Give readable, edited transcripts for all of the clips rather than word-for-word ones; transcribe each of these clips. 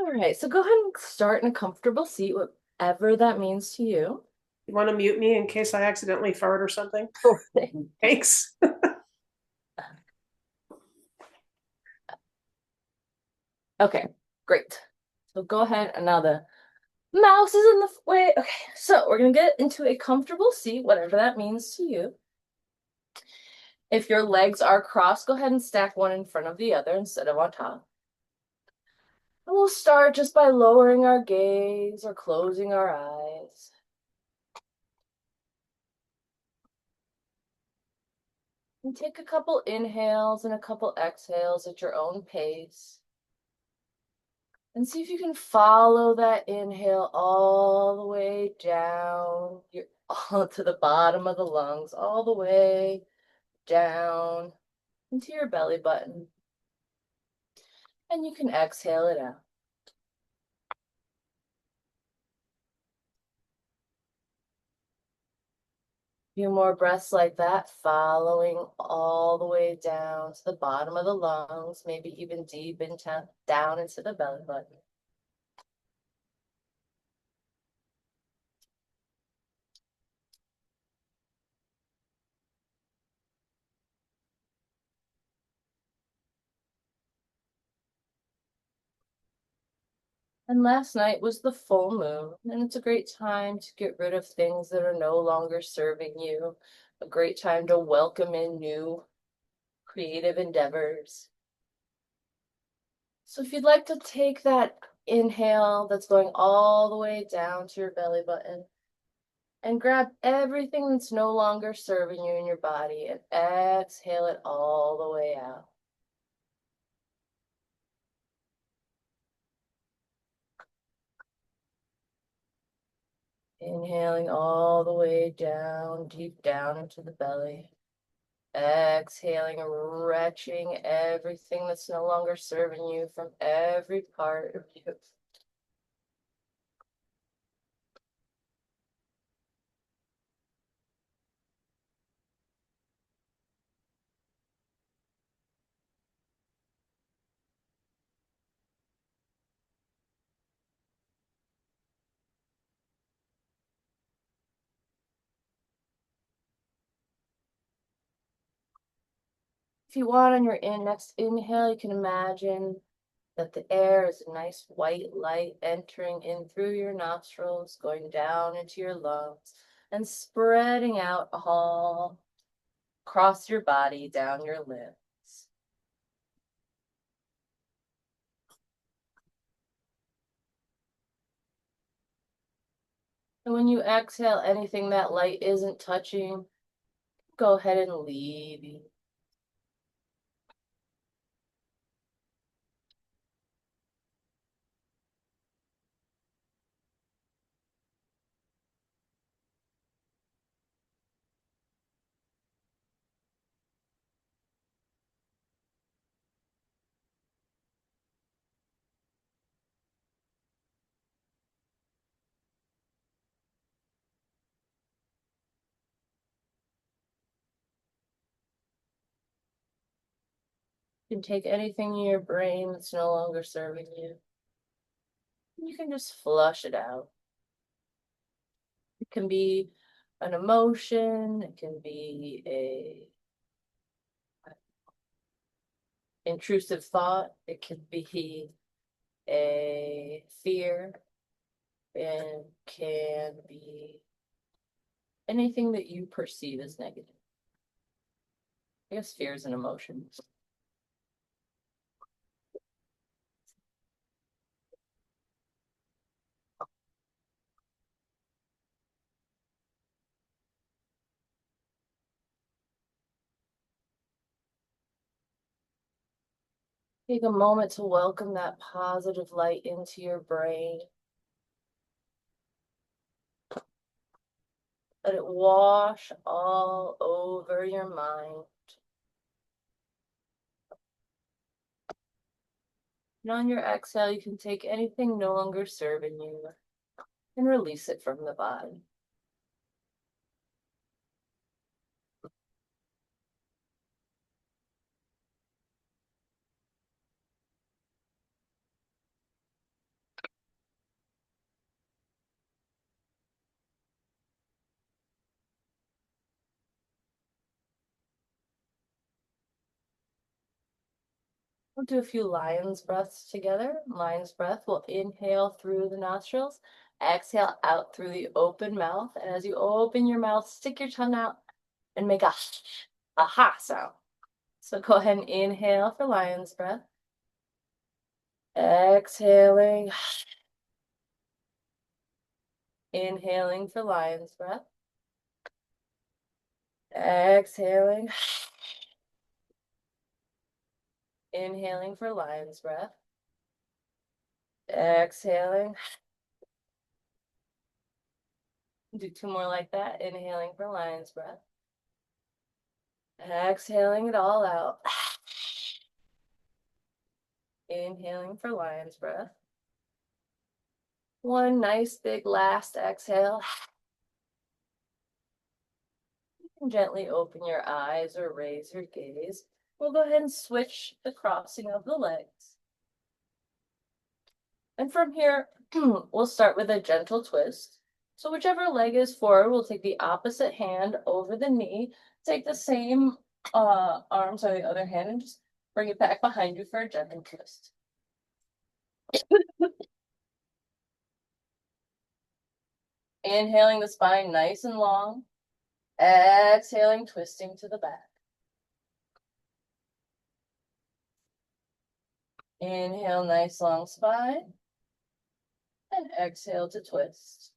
All right, so go ahead and start in a comfortable seat, whatever that means to you. You want to mute me in case I accidentally fart or something? Sure thing. Thanks. Okay, great. So go ahead, and now the mouse is in the way. Okay, so we're gonna get into a comfortable seat, whatever that means to you. If your legs are crossed, go ahead and stack one in front of the other instead of on top. And we'll start just by lowering our gaze or closing our eyes. And take a couple inhales and a couple exhales at your own pace. And see if you can follow that inhale all the way down all to the bottom of the lungs, all the way down into your belly button. And you can exhale it out. Few more breaths like that, following all the way down to the bottom of the lungs, maybe even deep down into the belly button. And last night was the full moon, and it's a great time to get rid of things that are no longer serving you, a great time to welcome in new creative endeavors. So if you'd like to take that inhale that's going all the way down to your belly button and grab everything that's no longer serving you in your body and exhale it all the way out. Inhaling all the way down, deep down into the belly. Exhaling, retching everything that's no longer serving you from every part of you. If you want on your next inhale, you can imagine that the air is a nice white light entering in through your nostrils, going down into your lungs, and spreading out all across your body, down your limbs. And when you exhale, anything that light isn't touching, go ahead and leave. You can take anything in your brain that's no longer serving you. You can just flush it out. It can be an emotion, it can be a intrusive thought, it can be a fear, and can be anything that you perceive as negative. I guess fear is an emotion. Take a moment to welcome that positive light into your brain. Let it wash all over your mind. And on your exhale, you can take anything no longer serving you and release it from the body. We'll do a few lion's breaths together. Lion's breath, we'll inhale through the nostrils, exhale out through the open mouth. And as you open your mouth, stick your tongue out and make a ha sound. So go ahead and inhale for lion's breath. Exhaling. Inhaling for lion's breath. Exhaling. Inhaling for lion's breath. Exhaling. Do two more like that. Inhaling for lion's breath. Exhaling it all out. Inhaling for lion's breath. One nice big last exhale. You can gently open your eyes or raise your gaze. We'll go ahead and switch the crossing of the legs. And from here, we'll start with a gentle twist. So whichever leg is forward, we'll take the opposite hand over the knee. Take the same arms on the other hand and just bring it back behind you for a gentle twist. Inhaling the spine nice and long. Exhaling, twisting to the back. Inhale, nice long spine. And exhale to twist.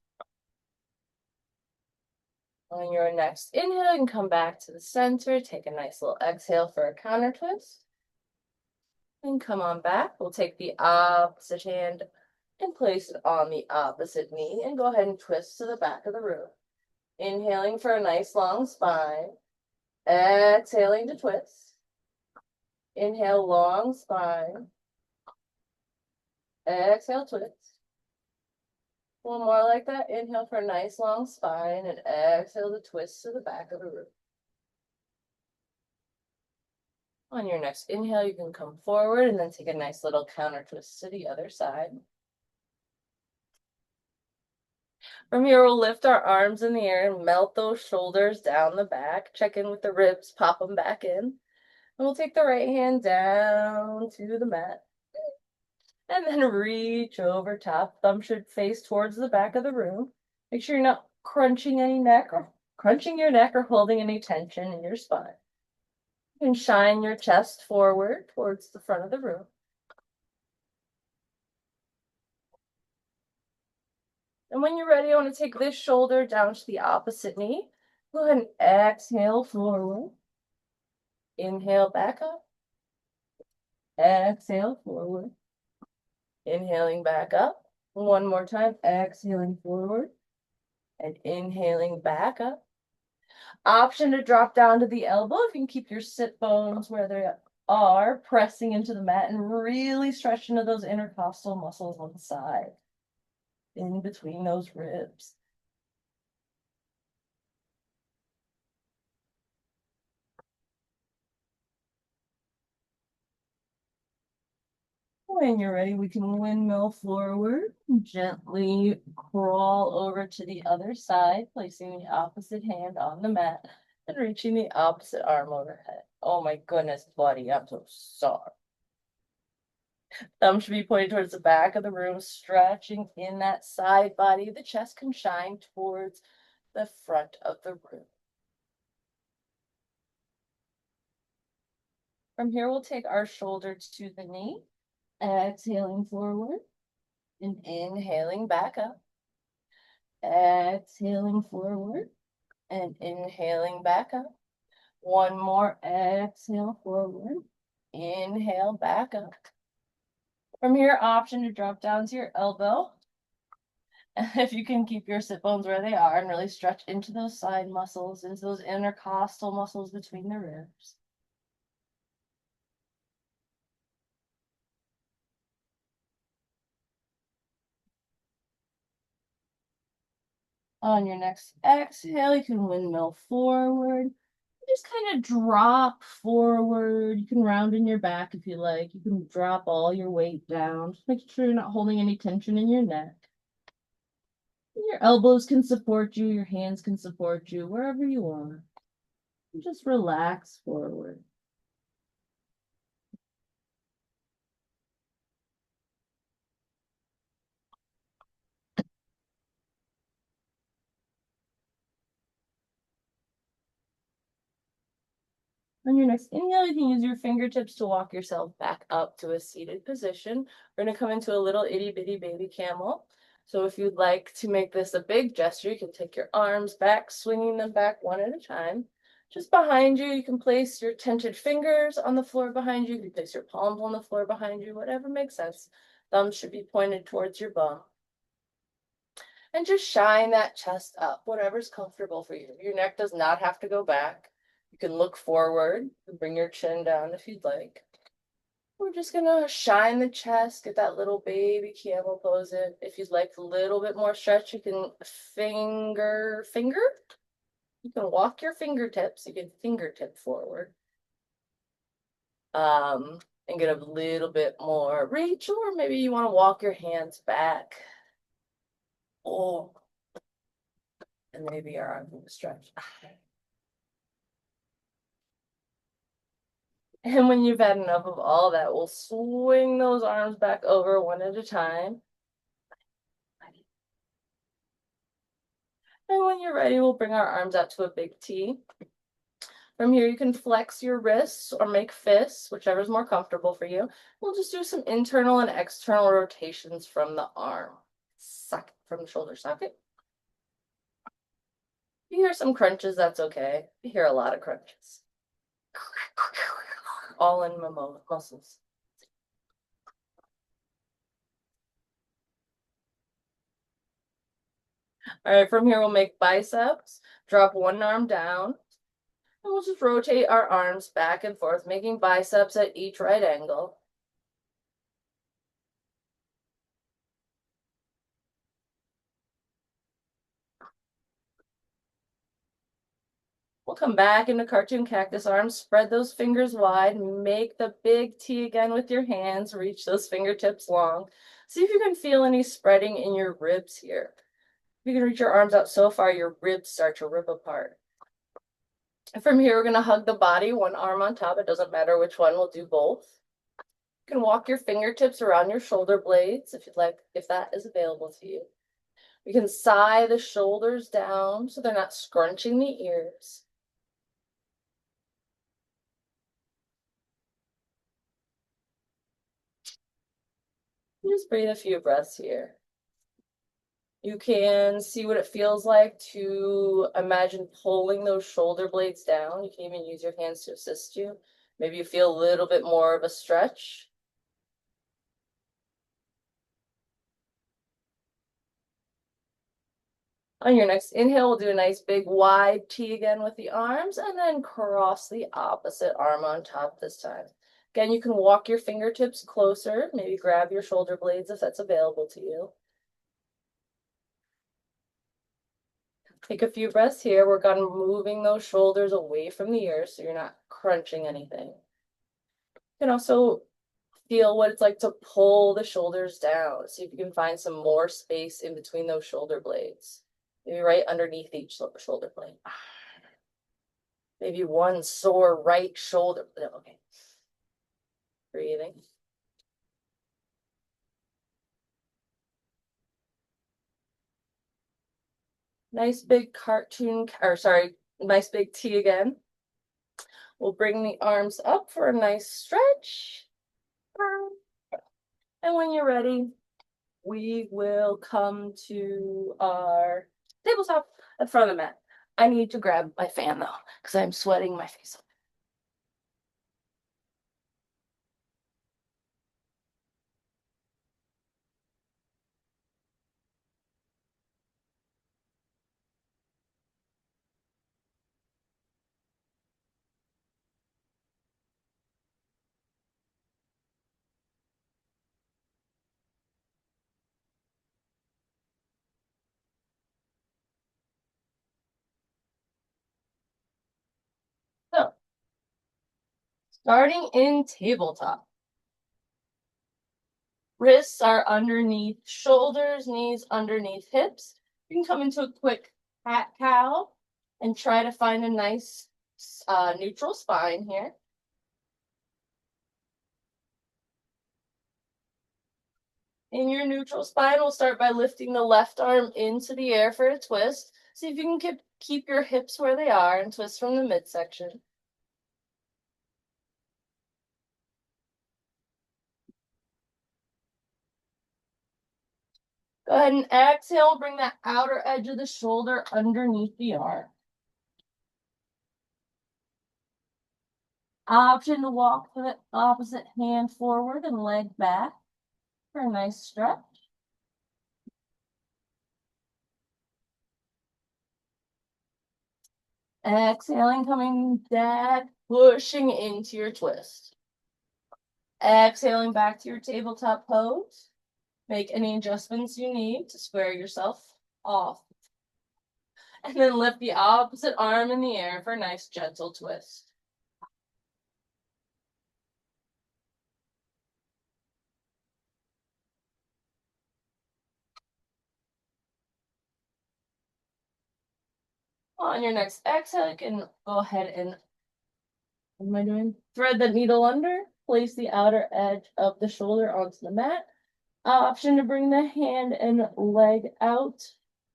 On your next inhale, you can come back to the center. Take a nice little exhale for a counter twist. And come on back. We'll take the opposite hand and place it on the opposite knee and go ahead and twist to the back of the room. Inhaling for a nice long spine. Exhaling to twist. Inhale, long spine. Exhale, twist. One more like that. Inhale for a nice long spine and exhale to twist to the back of the room. On your next inhale, you can come forward and then take a nice little counter twist to the other side. From here, we'll lift our arms in the air and melt those shoulders down the back. Check in with the ribs, pop them back in. And we'll take the right hand down to the mat. And then reach over top. Thumb should face towards the back of the room. Make sure you're not crunching your neck or holding any tension in your spine. You can shine your chest forward towards the front of the room. And when you're ready, I want to take this shoulder down to the opposite knee. Go ahead and exhale forward. Inhale back up. Exhale forward. Inhaling back up. One more time. Exhaling forward. And inhaling back up. Option to drop down to the elbow. If you can keep your sit bones where they are, pressing into the mat and really stretch into those intercostal muscles on the side. In between those ribs. When you're ready, we can windmill forward, gently crawl over to the other side, placing the opposite hand on the mat and reaching the opposite arm overhead. Oh my goodness, buddy, I'm so sorry. Thumb should be pointed towards the back of the room, stretching in that side body. The chest can shine towards the front of the room. From here, we'll take our shoulder to the knee, exhaling forward and inhaling back up. Exhaling forward and inhaling back up. One more exhale forward, inhale back up. From here, option to drop down to your elbow. If you can keep your sit bones where they are and really stretch into those side muscles, into those intercostal muscles between the ribs. On your next exhale, you can windmill forward. Just kind of drop forward. You can round in your back if you like. You can drop all your weight down. Just make sure you're not holding any tension in your neck. Your elbows can support you, your hands can support you, wherever you are. Just relax forward. On your next inhale, you can use your fingertips to walk yourself back up to a seated position. We're going to come into a little itty bitty baby camel. So if you'd like to make this a big gesture, you can take your arms back, swinging them back one at a time. Just behind you, you can place your tented fingers on the floor behind you. You can place your palms on the floor behind you, whatever makes sense. Thumbs should be pointed towards your bum. And just shine that chest up, whatever's comfortable for you. Your neck does not have to go back. You can look forward, bring your chin down if you'd like. We're just gonna shine the chest, get that little baby camel pose in. If you'd like a little bit more stretch, you can finger. You can walk your fingertips. You can fingertip forward. And get a little bit more reach, or maybe you want to walk your hands back. Oh, and maybe your arms will stretch. And when you've had enough of all that, we'll swing those arms back over one at a time. And when you're ready, we'll bring our arms out to a big T. From here, you can flex your wrists or make fists, whichever is more comfortable for you. We'll just do some internal and external rotations from the arm. Socket, from the shoulder socket. If you hear some crunches, that's okay. You hear a lot of crunches. All in my muscles. All right, from here we'll make biceps. Drop one arm down. And we'll just rotate our arms back and forth, making biceps at each right angle. We'll come back into cartoon cactus arms, spread those fingers wide, make the big T again with your hands, reach those fingertips long. See if you can feel any spreading in your ribs here. If you can reach your arms out so far, your ribs start to rip apart. From here, we're going to hug the body, one arm on top. It doesn't matter which one, we'll do both. You can walk your fingertips around your shoulder blades if you'd like, if that is available to you. We can sigh the shoulders down so they're not scrunching the ears. Just breathe a few breaths here. You can see what it feels like to imagine pulling those shoulder blades down. You can even use your hands to assist you. Maybe you feel a little bit more of a stretch. On your next inhale, we'll do a nice big wide T again with the arms, and then cross the opposite arm on top this time. Again, you can walk your fingertips closer, maybe grab your shoulder blades if that's available to you. Take a few breaths here. Work on moving those shoulders away from the ears so you're not crunching anything. You can also feel what it's like to pull the shoulders down. See if you can find some more space in between those shoulder blades. Maybe right underneath each shoulder blade. Maybe one sore right shoulder. Okay. Breathing. Nice big nice big T again. We'll bring the arms up for a nice stretch. And when you're ready, we will come to our tabletop in front of the mat. I need to grab my fan though, because I'm sweating my face off. So, starting in tabletop. Wrists are underneath shoulders, knees underneath hips. You can come into a quick cat-cow and try to find a nice neutral spine here. In your neutral spine, we'll start by lifting the left arm into the air for a twist. See if you can keep your hips where they are and twist from the midsection. Go ahead and exhale, bring that outer edge of the shoulder underneath the arm. Option to walk the opposite hand forward and leg back for a nice stretch. Exhaling, coming back, pushing into your twist. Exhaling back to your tabletop pose. Make any adjustments you need to square yourself off. And then lift the opposite arm in the air for a nice gentle twist. On your next exhale, you can go ahead and, what am I doing? Thread the needle under, place the outer edge of the shoulder onto the mat. Option to bring the hand and leg out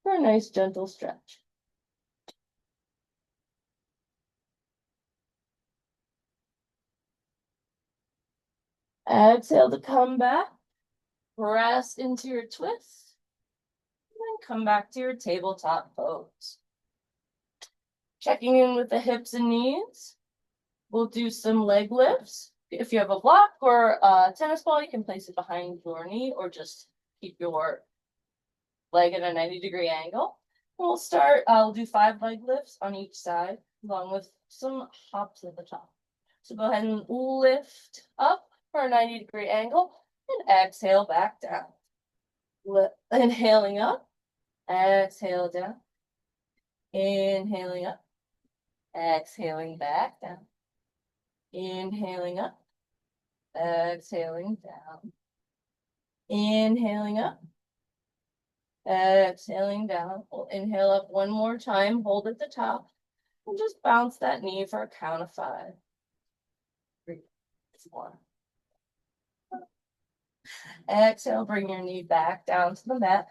for a nice gentle stretch. Exhale to come back, press into your twist, and then come back to your tabletop pose. Checking in with the hips and knees. We'll do some leg lifts. If you have a block or a tennis ball, you can place it behind your knee or just keep your leg at a 90-degree angle. We'll start, I'll do 5 leg lifts on each side, along with some hops at the top. So go ahead and lift up for a 90-degree angle and exhale back down. Inhaling up, exhale down. Inhaling up, exhaling back down. Inhaling up, exhaling down. Inhaling up, exhaling down. We'll inhale up one more time, hold at the top, and just bounce that knee for a count of 5. 3, 4. Exhale, bring your knee back down to the mat.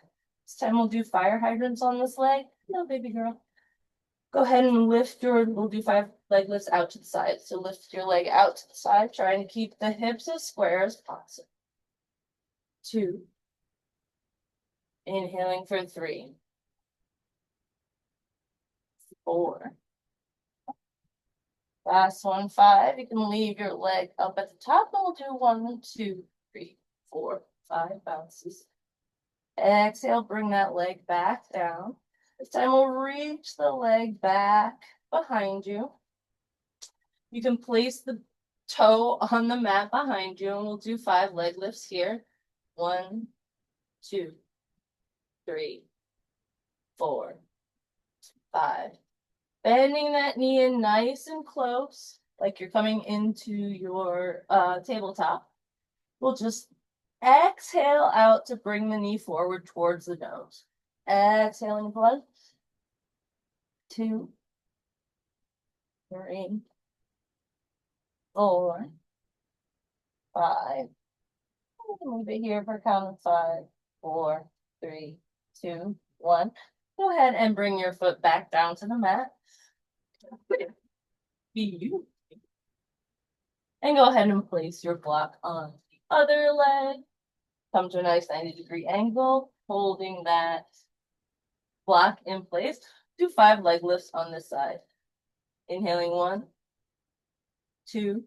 This time we'll do fire hydrants on this leg. No, baby girl. Go ahead and we'll do 5 leg lifts out to the side. So lift your leg out to the side, trying to keep the hips as square as possible. 2. Inhaling for 3. 4. Last one, 5. You can leave your leg up at the top, and we'll do 1, 2, 3, 4, 5 bounces. Exhale, bring that leg back down. This time we'll reach the leg back behind you. You can place the toe on the mat behind you, and we'll do 5 leg lifts here. 1, 2, 3, 4, 5. Bending that knee in nice and close, like you're coming into your tabletop. We'll just exhale out to bring the knee forward towards the nose. Exhaling blood. 2, 3, 4, 5. Leave it here for a count of 5, 4, 3, 2, 1. Go ahead and bring your foot back down to the mat. Be you. And go ahead and place your block on the other leg. Come to a nice 90-degree angle, holding that block in place. Do 5 leg lifts on this side. Inhaling 1, 2.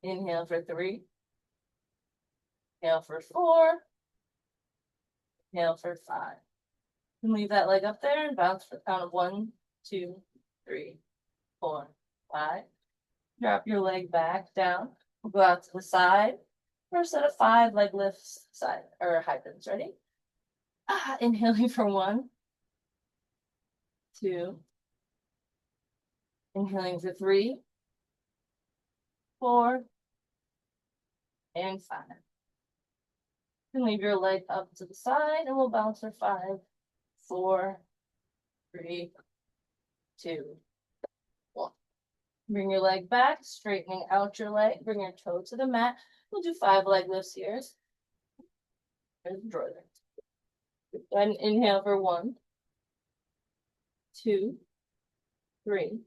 Inhale for 3. Inhale for 4. Inhale for 5. And leave that leg up there and bounce for a count of 1, 2, 3, 4, 5. Drop your leg back down. We'll go out to the side for a set of 5 leg lifts, side or hydrants. Ready? Inhaling for 1, 2. Inhaling for 3, 4, and 5. And leave your leg up to the side, and we'll bounce for 5, 4, 3, 2, 1. Bring your leg back, straightening out your leg. Bring your toe to the mat. We'll do 5 leg lifts here. There's the drawer there. Go ahead and inhale for 1, 2, 3,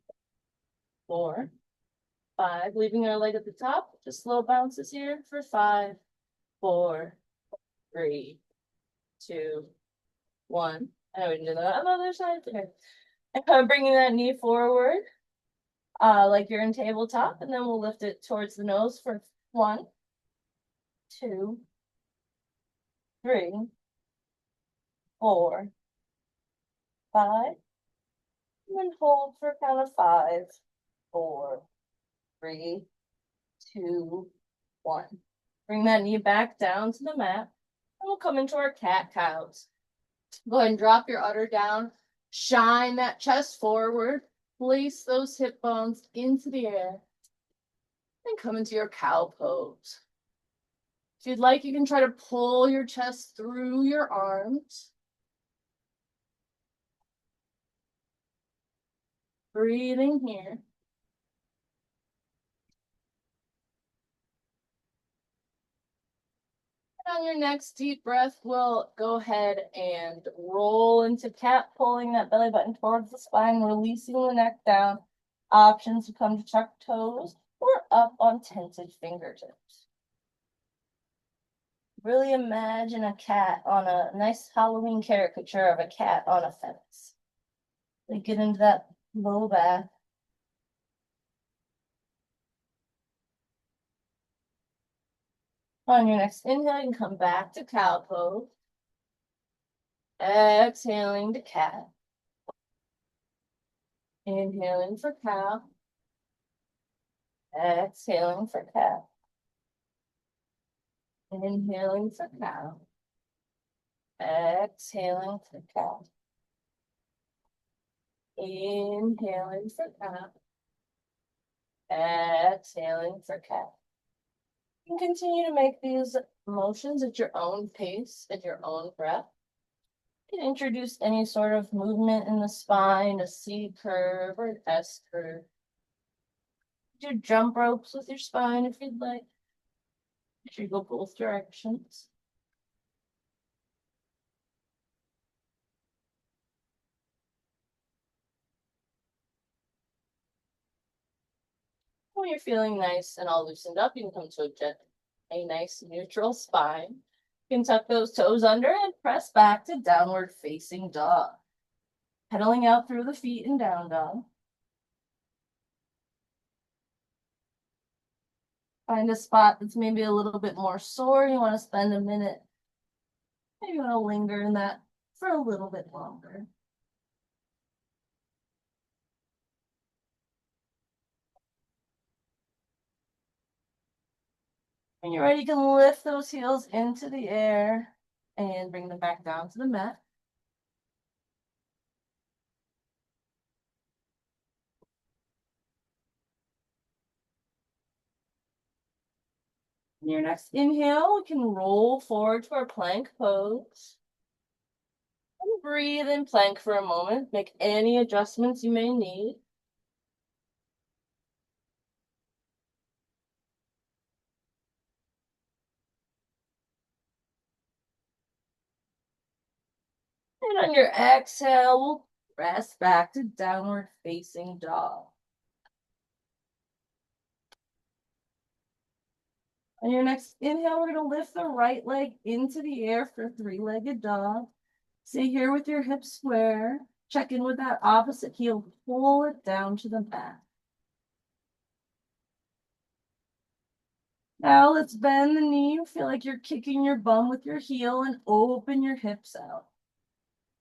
4, 5. Leaving our leg at the top. Just slow bounces here for 5, 4, 3, 2, 1. I know we can do that on the other side there. Bringing that knee forward, like you're in tabletop, and then we'll lift it towards the nose for 1, 2, 3, 4, 5, and then hold for a count of 5, 4, 3, 2, 1. Bring that knee back down to the mat, and we'll come into our cat-cows. Go ahead and drop your udder down, shine that chest forward, place those hip bones into the air, and come into your cow pose. If you'd like, you can try to pull your chest through your arms. Breathing here. On your next deep breath, we'll go ahead and roll into cat, pulling that belly button towards the spine, releasing the neck down. Options to come to tuck toes or up on tented fingertips. Really imagine a cat on a nice Halloween caricature of a cat on a fence. They get into that low back. On your next inhale, you can come back to cow pose. Exhaling to cat. Inhaling for cow. Exhaling for cat. Inhaling for cow. Exhaling for cat. Inhaling for cow. Exhaling for cat. You can continue to make these motions at your own pace, at your own breath. You can introduce any sort of movement in the spine, a C curve or an S curve. Do jump ropes with your spine if you'd like. Make sure you go both directions. When you're feeling nice and all loosened up, you can come to a nice neutral spine. You can tuck those toes under and press back to downward facing dog. Pedaling out through the feet in down dog. Find a spot that's maybe a little bit more sore. You want to spend a minute. Maybe you want to linger in that for a little bit longer. When you're ready, you can lift those heels into the air and bring them back down to the mat. In your next inhale, we can roll forward to our plank pose. And breathe in plank for a moment. Make any adjustments you may need. And on your exhale, we'll press back to downward facing dog. On your next inhale, we're going to lift the right leg into the air for three-legged dog. Stay here with your hips square. Check in with that opposite heel. Pull it down to the mat. Now let's bend the knee. Feel like you're kicking your bum with your heel and open your hips out.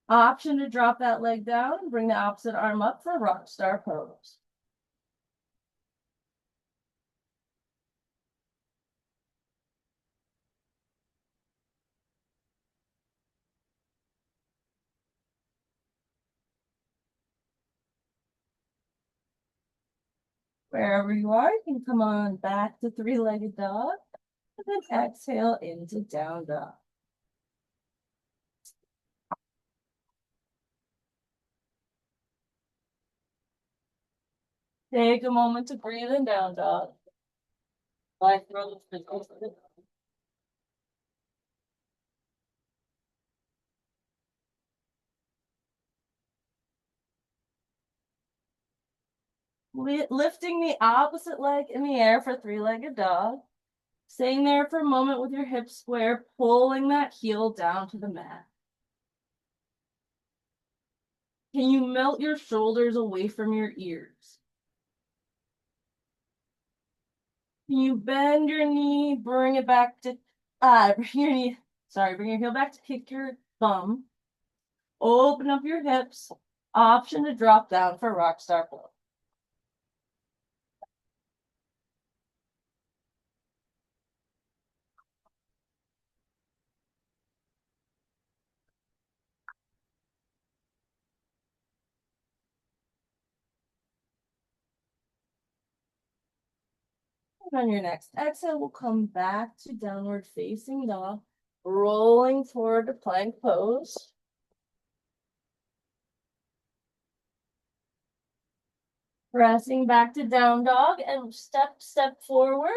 Option to drop that leg down and bring the opposite arm up for rock star pose. Wherever you are, you can come on back to three-legged dog and then exhale into down dog. Take a moment to breathe in down dog. Lifting the opposite leg in the air for three-legged dog. Staying there for a moment with your hips square, pulling that heel down to the mat. Can you melt your shoulders away from your ears? Can you bend your knee, bring it back to, bring your heel back to kick your thumb. Open up your hips. Option to drop down for rock star pose. And on your next exhale, we'll come back to downward facing dog, rolling toward the plank pose. Pressing back to down dog and step forward.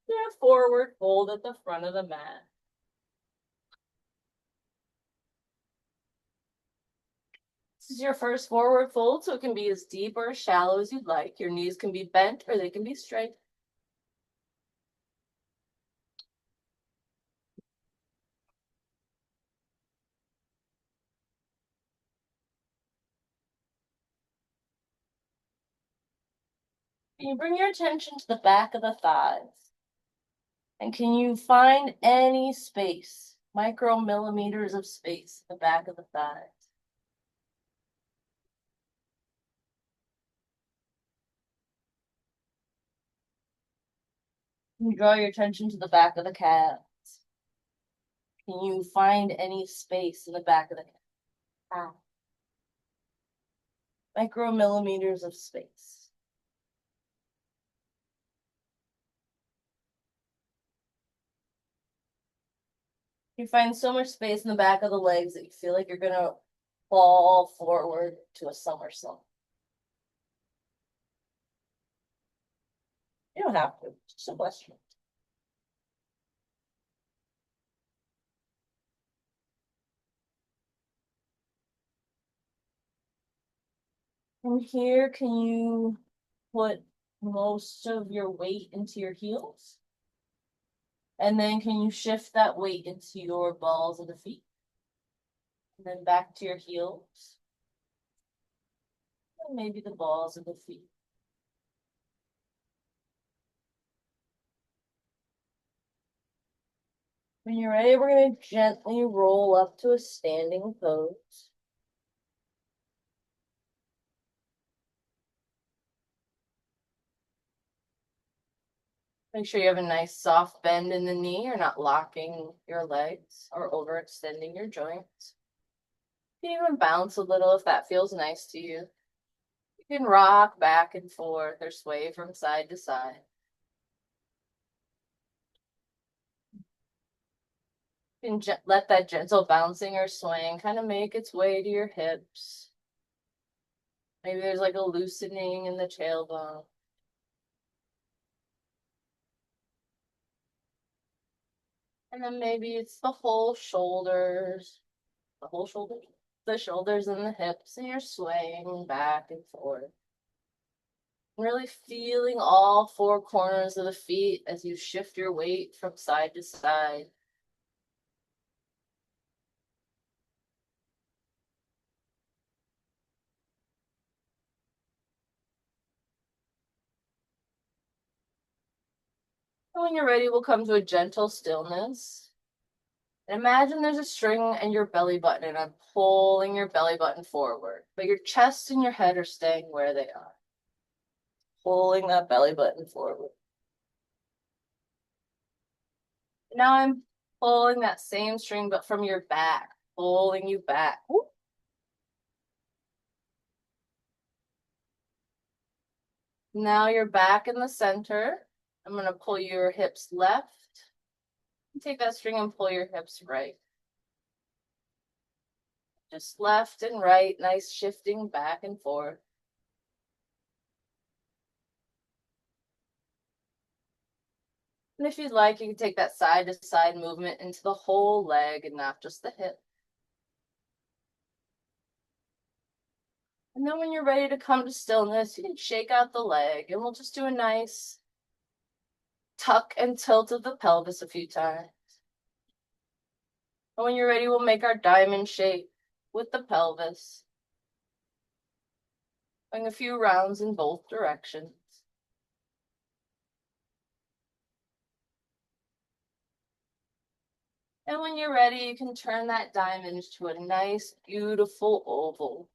Do a forward fold at the front of the mat. This is your first forward fold, so it can be as deep or as shallow as you'd like. Your knees can be bent or they can be straight. Can you bring your attention to the back of the thighs? And can you find any space, micromillimeters of space, at the back of the thighs? Can you draw your attention to the back of the calves? Can you find any space in the back of the calf? Micromillimeters of space. You find so much space in the back of the legs that you feel like you're gonna fall forward to a somersault. You don't have to, it's just a question. From here, can you put most of your weight into your heels? And then can you shift that weight into your balls of the feet? And then back to your heels. And maybe the balls of the feet. When you're ready, we're going to gently roll up to a standing pose. Make sure you have a nice soft bend in the knee. You're not locking your legs or overextending your joints. You can even bounce a little if that feels nice to you. You can rock back and forth or sway from side to side. You can let that gentle bouncing or swaying kind of make its way to your hips. Maybe there's like a loosening in the tailbone. And then maybe it's the whole shoulders, the shoulders and the hips, and you're swaying back and forth. Really feeling all four corners of the feet as you shift your weight from side to side. And when you're ready, we'll come to a gentle stillness. And imagine there's a string and your belly button, and I'm pulling your belly button forward, but your chest and your head are staying where they are. Pulling that belly button forward. Now I'm pulling that same string, but from your back, pulling you back. Whoop. Now you're back in the center. I'm going to pull your hips left. Take that string and pull your hips right. Just left and right, nice shifting back and forth. And if you'd like, you can take that side to side movement into the whole leg and not just the hip. And then when you're ready to come to stillness, you can shake out the leg and we'll just do a nice Tuck and tilt of the pelvis a few times. And when you're ready, we'll make our diamond shape with the pelvis. Going a few rounds in both directions. And when you're ready, you can turn that diamond to a nice, beautiful oval.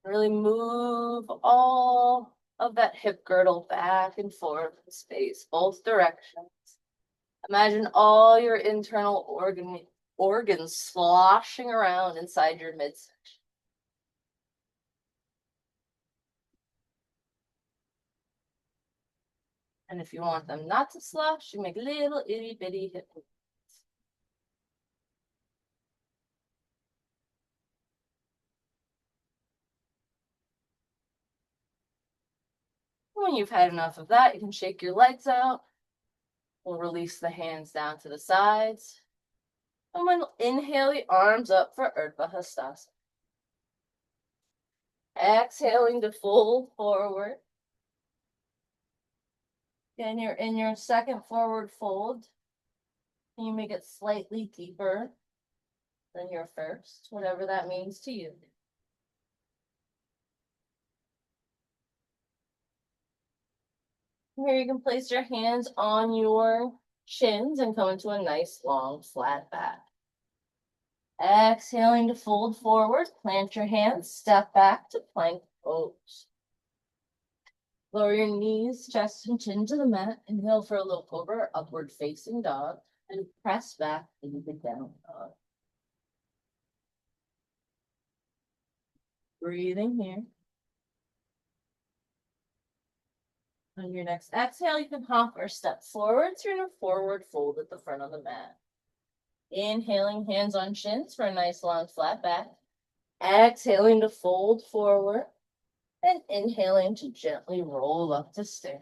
Really move all of that hip girdle back and forth in space, both directions. Imagine all your internal organs sloshing around inside your midsection. And if you want them not to slosh, you make little itty bitty hip movements. When you've had enough of that, you can shake your legs out. We'll release the hands down to the sides. And we'll inhale the arms up for Urdhva Hastasana. Exhaling to fold forward. Then you're in your second forward fold. And you make it slightly deeper than your first, whatever that means to you. Here you can place your hands on your shins and come into a nice long flat back. Exhaling to fold forward, plant your hands, step back to plank pose. Lower your knees, chest and chin to the mat. Inhale for a low cobra, upward facing dog, and press back into the down dog. Breathing here. On your next exhale, you can hop or step forward through a forward fold at the front of the mat. Inhaling, hands on shins for a nice long flat back. Exhaling to fold forward. And inhaling to gently roll up to stand.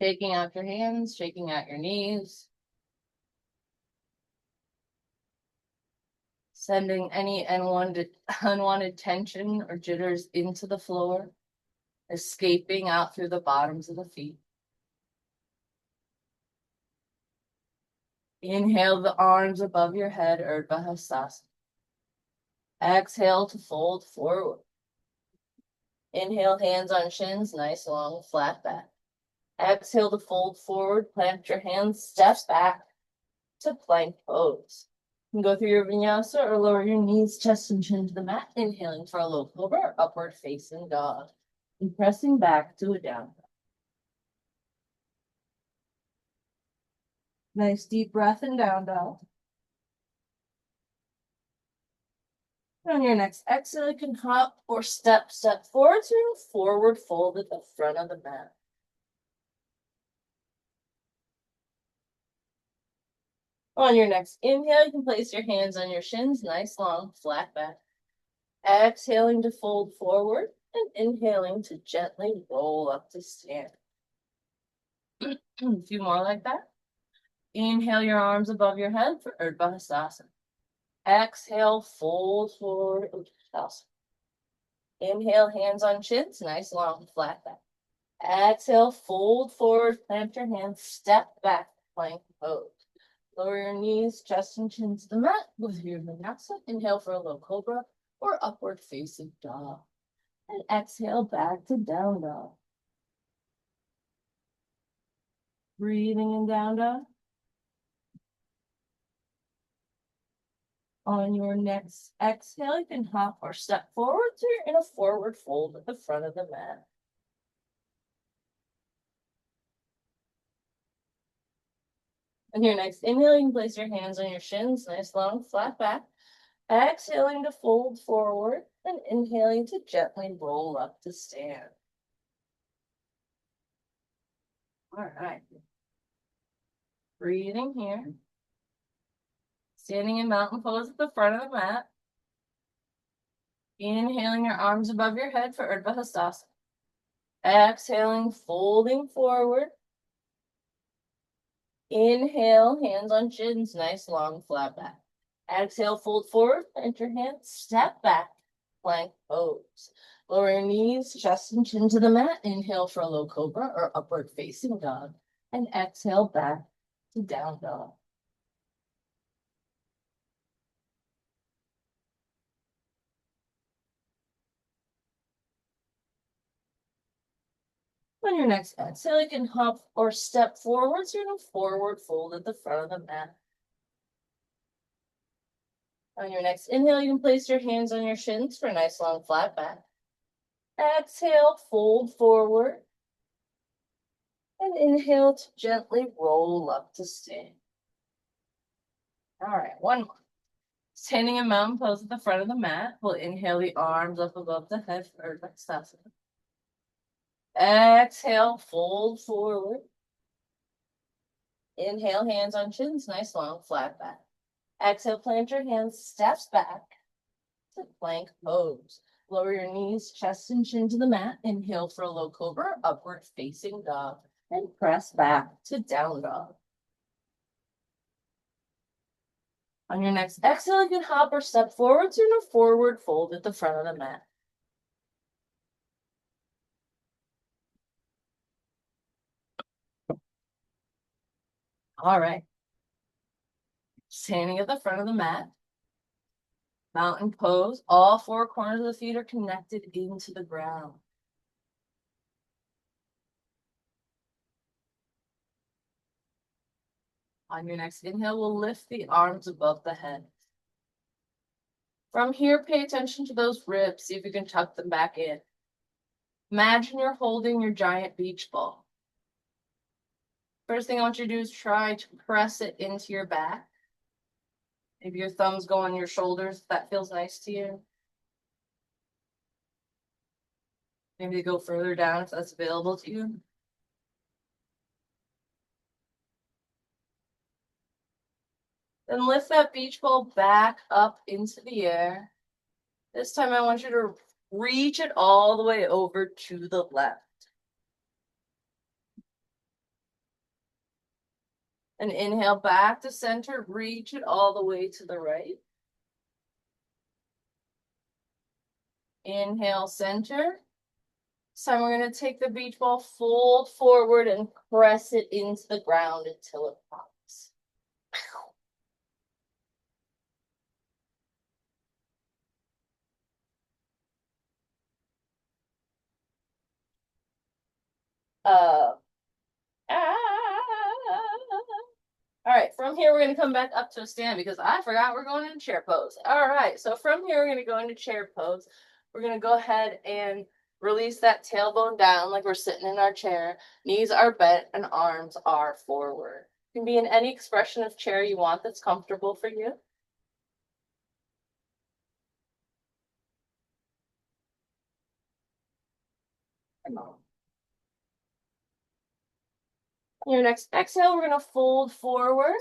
Shaking out your hands, shaking out your knees. Sending any unwanted tension or jitters into the floor, escaping out through the bottoms of the feet. Inhale the arms above your head, Urdhva Hastasana. Exhale to fold forward. Inhale, hands on shins, nice long flat back. Exhale to fold forward, plant your hands, step back to plank pose. You can go through your vinyasa or lower your knees, chest and chin to the mat. Inhaling for a low cobra or upward facing dog. And pressing back to a down dog. Nice deep breath in down dog. On your next exhale, you can hop or step forward through a forward fold at the front of the mat. On your next inhale, you can place your hands on your shins, nice long flat back. Exhaling to fold forward and inhaling to gently roll up to stand. A few more like that. Inhale your arms above your head for Urdhva Hastasana. Exhale, fold forward, Uttanasana. Inhale, hands on shins, nice long flat back. Exhale, fold forward, plant your hands, step back, plank pose. Lower your knees, chest and chin to the mat with your vinyasa. Inhale for a low cobra or upward facing dog. And exhale back to down dog. Breathing in down dog. On your next exhale, you can hop or step forward so you're in a forward fold at the front of the mat. On your next inhale, you can place your hands on your shins, nice long flat back. Exhaling to fold forward and inhaling to gently roll up to stand. All right. Breathing here. Standing in mountain pose at the front of the mat. Inhaling your arms above your head for Urdhva Hastasana. Exhaling, folding forward. Inhale, hands on shins, nice long flat back. Exhale, fold forward, plant your hands, step back, plank pose. Lower your knees, chest and chin to the mat. Inhale for a low cobra or upward facing dog. And exhale back to down dog. On your next exhale, you can hop or step forwards. You're going to forward fold at the front of the mat. On your next inhale, you can place your hands on your shins for a nice long flat back. Exhale, fold forward. And inhale to gently roll up to stand. All right, one more. Standing in mountain pose at the front of the mat. We'll inhale the arms up above the head for Vatsasana. Exhale, fold forward. Inhale, hands on shins, nice long flat back. Exhale, plant your hands, steps back to plank pose. Lower your knees, chest and chin to the mat. Inhale for a low cobra, upward facing dog. And press back to down dog. On your next exhale, you can hop or step forwards in a forward fold at the front of the mat. All right. Standing at the front of the mat. Mountain pose. All four corners of the feet are connected into the ground. On your next inhale, we'll lift the arms above the head. From here, pay attention to those ribs. See if you can tuck them back in. Imagine you're holding your giant beach ball. First thing I want you to do is try to press it into your back. Maybe your thumbs go on your shoulders if that feels nice to you. Maybe go further down if that's available to you. Then lift that beach ball back up into the air. This time I want you to reach it all the way over to the left. And inhale back to center, reach it all the way to the right. Inhale, center. This time we're going to take the beach ball, fold forward and press it into the ground until it pops. All right, from here, we're going to come back up to a stand because I forgot we're going into chair pose. All right, so from here, we're going to go into chair pose. We're going to go ahead and release that tailbone down like we're sitting in our chair. Knees are bent and arms are forward. You can be in any expression of chair you want that's comfortable for you. Your next exhale, we're going to fold forward.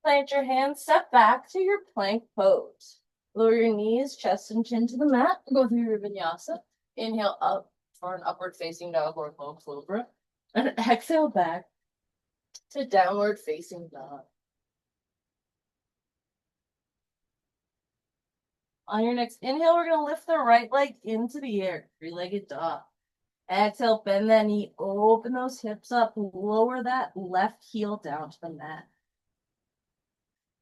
Plant your hands, step back to your plank pose. Lower your knees, chest and chin to the mat. Go through your vinyasa. Inhale up for an upward facing dog or low cobra. And exhale back to downward facing dog. On your next inhale, we're going to lift the right leg into the air, three-legged dog. Exhale, bend that knee, open those hips up, lower that left heel down to the mat.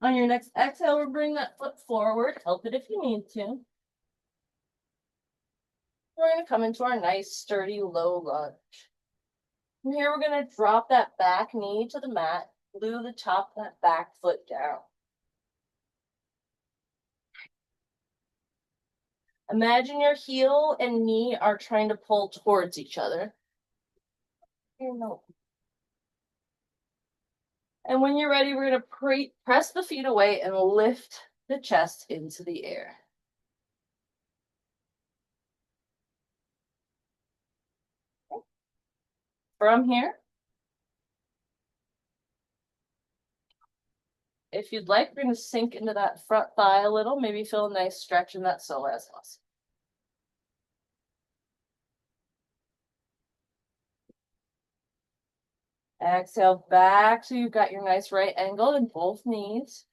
On your next exhale, we'll bring that foot forward, help it if you need to. We're going to come into our nice, sturdy, low lunge. From here, we're going to drop that back knee to the mat, glue the top of that back foot down. Imagine your heel and knee are trying to pull towards each other. And when you're ready, we're going to press the feet away and lift the chest into the air. From here, if you'd like, we're going to sink into that front thigh a little, maybe feel a nice stretch in that psoas muscle. Exhale back so you've got your nice right angle in both knees.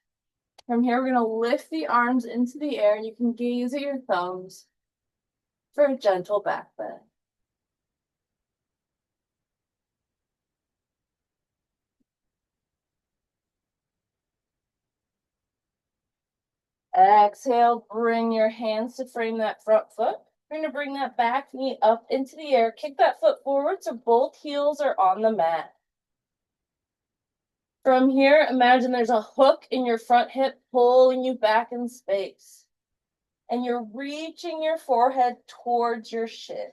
From here, we're going to lift the arms into the air and you can gaze at your thumbs. for a gentle back bend. Exhale, bring your hands to frame that front foot. You're going to bring that back knee up into the air. Kick that foot forward so both heels are on the mat. From here, imagine there's a hook in your front hip pulling you back in space. And you're reaching your forehead towards your shin.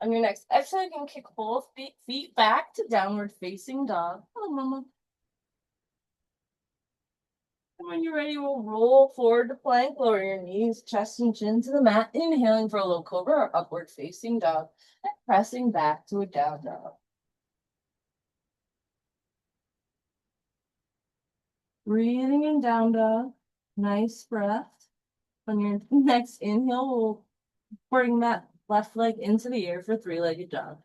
On your next exhale, you can kick both feet back to downward facing dog. Oh, mama. And when you're ready, we'll roll forward to plank, lower your knees, chest and chin to the mat, inhaling for a low cobra or upward facing dog, and pressing back to a down dog. Breathing in down dog, nice breath. On your next inhale, we'll bring that left leg into the air for three-legged dog.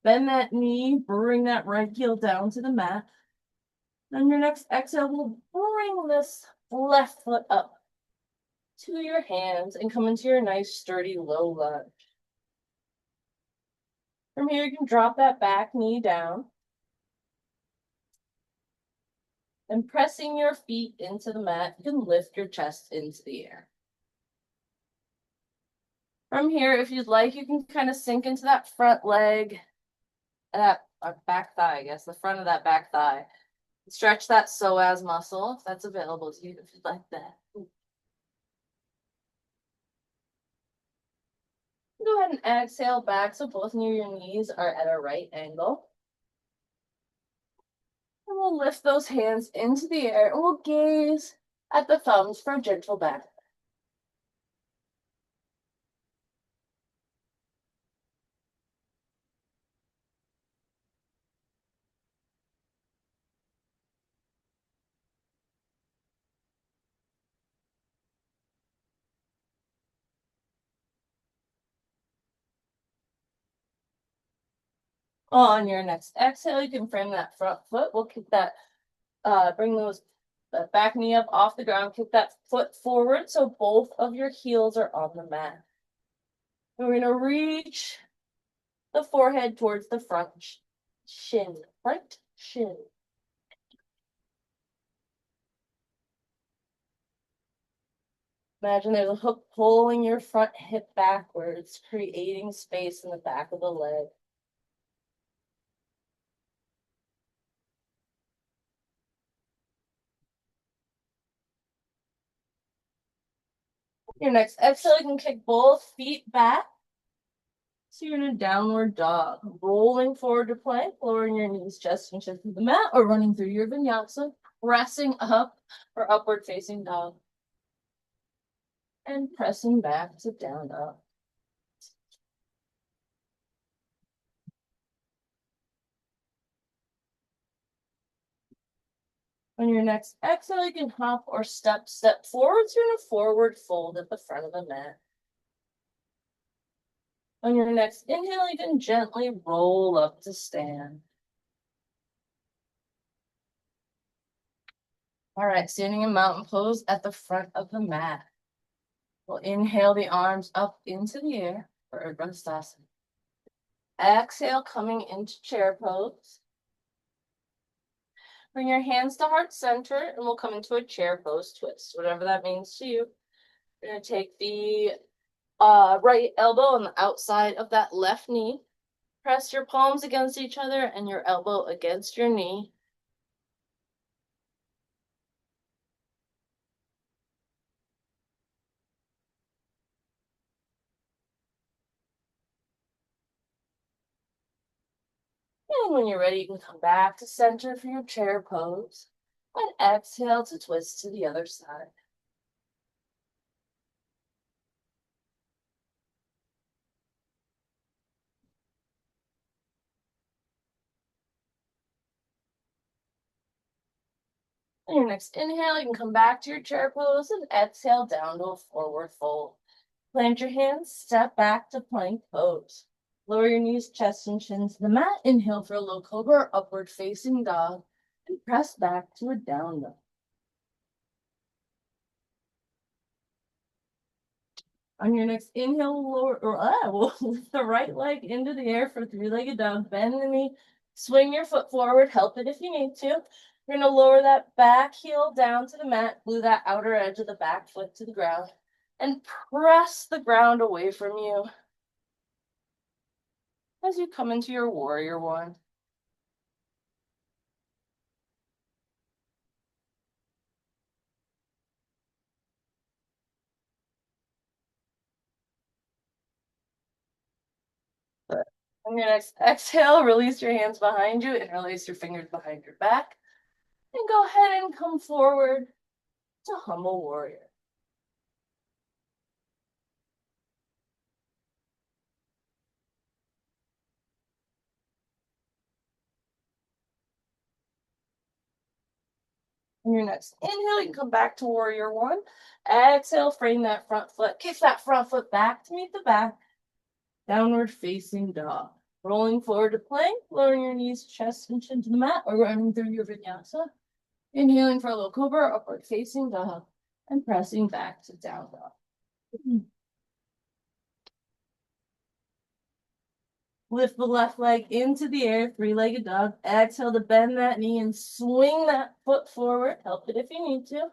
Bend that knee, bring that right heel down to the mat. On your next exhale, we'll bring this left foot up to your hands and come into your nice sturdy low lunge. From here, you can drop that back knee down and pressing your feet into the mat, you can lift your chest into the air. From here, if you'd like, you can kind of sink into that front leg, that back thigh, I guess, the front of that back thigh. Stretch that psoas muscle if that's available to you, if you'd like that. Go ahead and exhale back so both of your knees are at a right angle. And we'll lift those hands into the air and we'll gaze at the thumbs for a gentle back. On your next exhale, you can frame that front foot. We'll kick that, bring that back knee up off the ground, kick that foot forward so both of your heels are on the mat. And we're gonna reach the forehead towards the front shin, front shin. Imagine there's a hook pulling your front hip backwards, creating space in the back of the leg. Your next exhale, you can kick both feet back. So you're in a downward dog, rolling forward to plank, lowering your knees, chest, and chin to the mat, or running through your vinyasa, pressing up for upward facing dog, and pressing back to down dog. On your next exhale, you can hop or step forward. So you're in a forward fold at the front of the mat. On your next inhale, you can gently roll up to stand. All right, standing in mountain pose at the front of the mat. We'll inhale the arms up into the air for Urdhva Hastasana. Exhale, coming into chair pose. Bring your hands to heart center and we'll come into a chair pose twist, whatever that means to you. We're going to take the right elbow on the outside of that left knee. Press your palms against each other and your elbow against your knee. And when you're ready, you can come back to center for your chair pose. And exhale to twist to the other side. On your next inhale, you can come back to your chair pose and exhale down to a forward fold. Plant your hands, step back to plank pose. Lower your knees, chest, and chin to the mat. Inhale for a low cobra or upward facing dog, and press back to a down dog. On your next inhale, we'll lift the right leg into the air for three-legged dog. Bend the knee, swing your foot forward, help it if you need to. You're gonna lower that back heel down to the mat, glue that outer edge of the back foot to the ground, and press the ground away from you as you come into your warrior one. On your next exhale, release your hands behind you, interlace your fingers behind your back, and go ahead and come forward to humble warrior. On your next inhale, you can come back to warrior one. Exhale, frame that front foot, kick that front foot back to meet the back. Downward facing dog. Rolling forward to plank, lowering your knees, chest, and chin to the mat, or running through your vinyasa. Inhaling for a low cobra, upward facing dog, and pressing back to down dog. Lift the left leg into the air, three-legged dog. Exhale to bend that knee and swing that foot forward. Help it if you need to.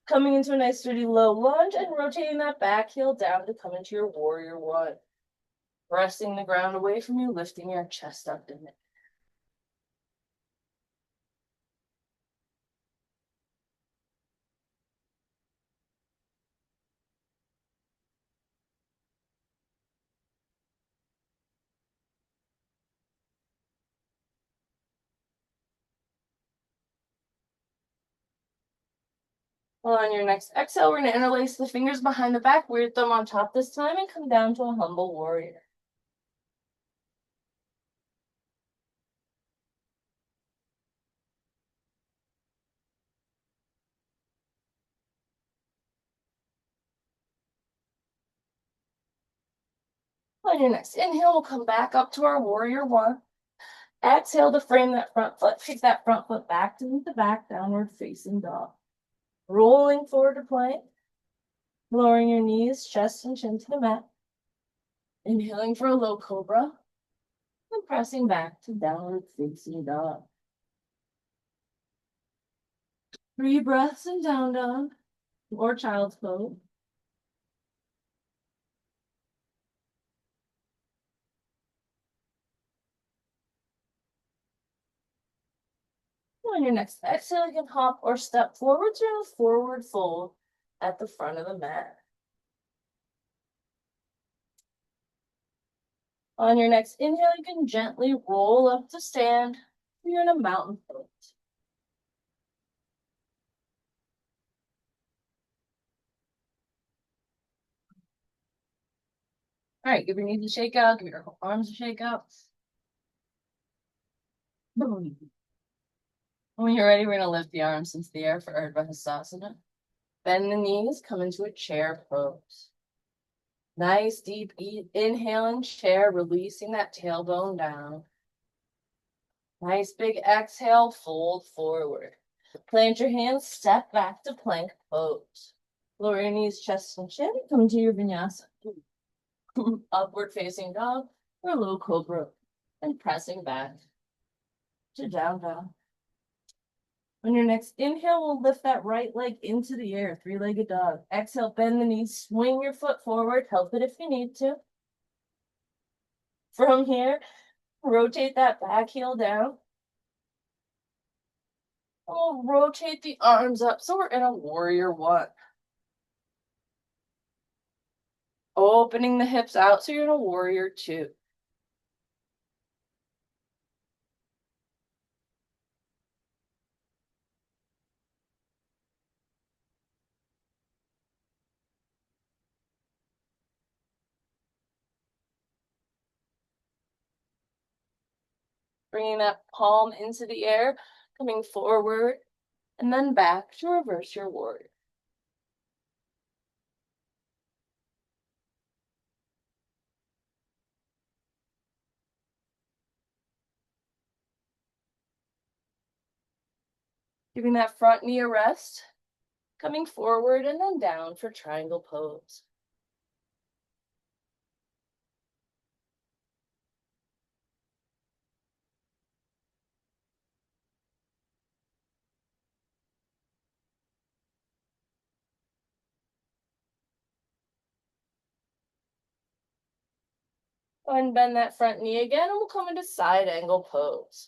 Coming into a nice sturdy low lunge and rotating that back heel down to come into your warrior one. Pressing the ground away from you, lifting your chest up in it. Well, on your next exhale, we're going to interlace the fingers behind the back, weird thumb on top this time, and come down to a humble warrior. On your next inhale, we'll come back up to our warrior one. Exhale to frame that front foot, kick that front foot back to meet the back, downward facing dog. Rolling forward to plank, lowering your knees, chest, and chin to the mat. Inhaling for a low cobra, and pressing back to downward facing dog. 3 breaths in down dog or child's pose. On your next exhale, you can hop or step forward to a forward fold at the front of the mat. On your next inhale, you can gently roll up to stand. You're in a mountain pose. All right, give your knees a shake out, give your arms a shake out. When you're ready, we're going to lift the arms into the air for Urdhva Hastasana. Bend the knees, come into a chair pose. Nice deep inhale and chair, releasing that tailbone down. Nice big exhale, fold forward. Plant your hands, step back to plank pose. Lower your knees, chest, and chin. Come to your vinyasa. Upward facing dog or low cobra. And pressing back to down dog. On your next inhale, we'll lift that right leg into the air, three-legged dog. Exhale, bend the knees, swing your foot forward, help it if you need to. From here, rotate that back heel down. We'll rotate the arms up so we're in a warrior one. Opening the hips out so you're in a warrior two. Bringing that palm into the air, coming forward and then back to reverse your warrior. Giving that front knee a rest, coming forward and then down for triangle pose. Go ahead and bend that front knee again, and we'll come into side angle pose.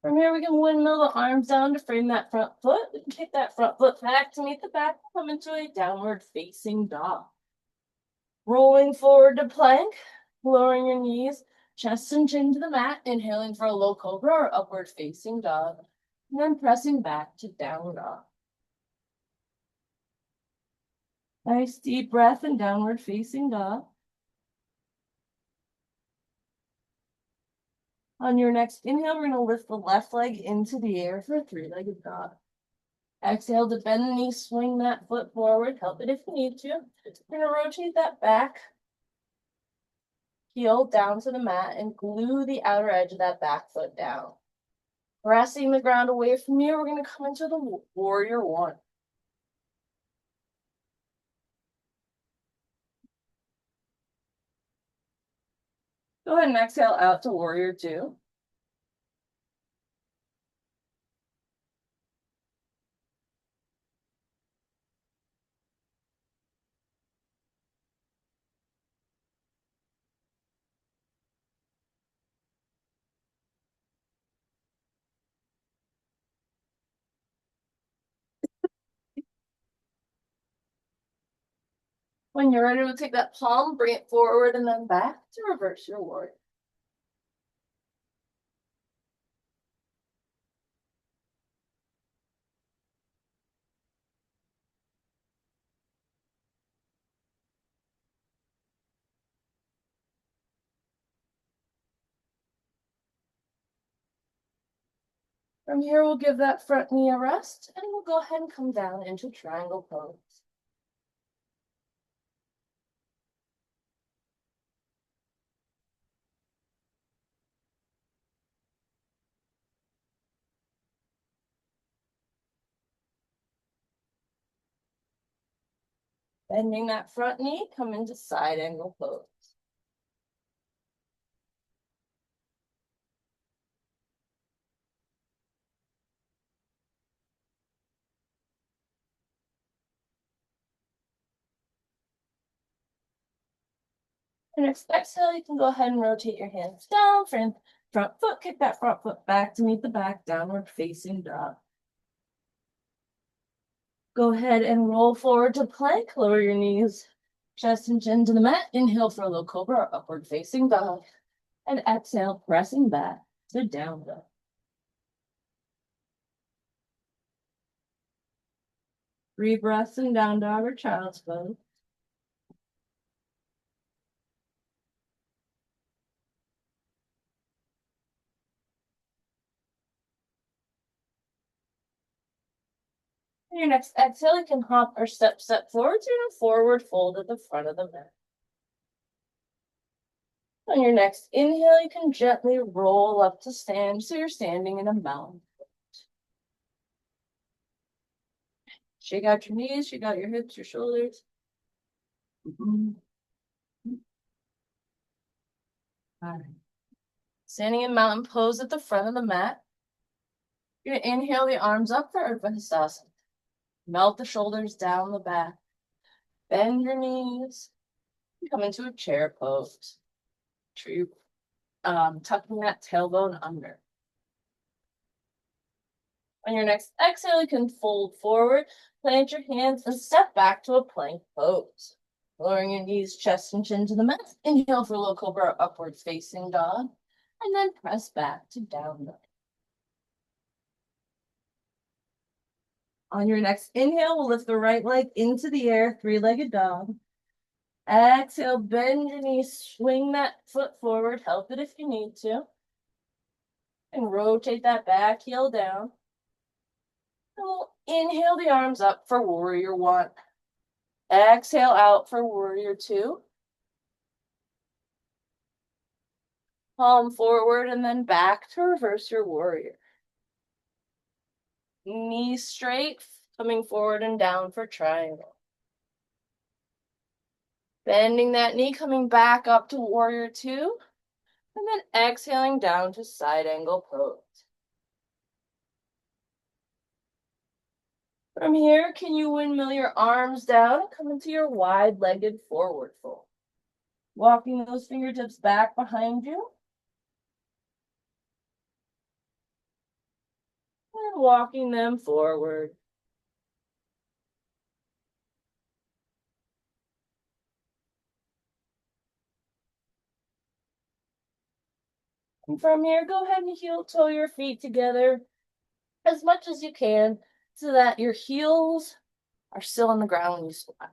From here, we can windmill the arms down to frame that front foot. We can kick that front foot back to meet the back, come into a downward facing dog. Rolling forward to plank, lowering your knees, chest and chin to the mat, inhaling for a low cobra or upward facing dog, and then pressing back to down dog. Nice deep breath and downward facing dog. On your next inhale, we're going to lift the left leg into the air for a three-legged dog. Exhale to bend the knee, swing that foot forward, help it if you need to. We're going to rotate that back heel down to the mat and glue the outer edge of that back foot down. Pressing the ground away from you, we're going to come into the warrior one. Go ahead and exhale out to warrior two. When you're ready to take that palm, bring it forward and then back to reverse your warrior. From here, we'll give that front knee a rest, and we'll go ahead and come down into triangle pose. Bending that front knee, come into side angle pose. And next exhale, you can go ahead and rotate your hands down, front foot, kick that front foot back to meet the back, downward facing dog. Go ahead and roll forward to plank, lower your knees, chest and chin to the mat. Inhale for a low cobra or upward facing dog. And exhale, pressing back to down dog. 3 breaths in down dog or child's pose. And your next exhale, you can hop or step forward to a forward fold at the front of the mat. On your next inhale, you can gently roll up to stand, so you're standing in a mountain. Shake out your knees, shake out your hips, your shoulders. All right. Standing in mountain pose at the front of the mat. You're gonna inhale the arms up for Urdhva Hastasana. Melt the shoulders down the back. Bend your knees. Come into a chair pose. Tucking that tailbone under. On your next exhale, you can fold forward, plant your hands, and step back to a plank pose. Lowering your knees, chest, and chin to the mat. Inhale for low cobra, upward facing dog, and then press back to down dog. On your next inhale, we'll lift the right leg into the air, three-legged dog. Exhale, bend your knees, swing that foot forward, help it if you need to. And rotate that back heel down. And we'll inhale the arms up for warrior one. Exhale out for warrior two. Palm forward and then back to reverse your warrior. Knees straight, coming forward and down for triangle. Bending that knee, coming back up to warrior two. And then exhaling down to side angle pose. From here, can you windmill your arms down and come into your wide-legged forward fold? Walking those fingertips back behind you. And walking them forward. And from here, go ahead and heel toe your feet together as much as you can so that your heels are still on the ground when you squat.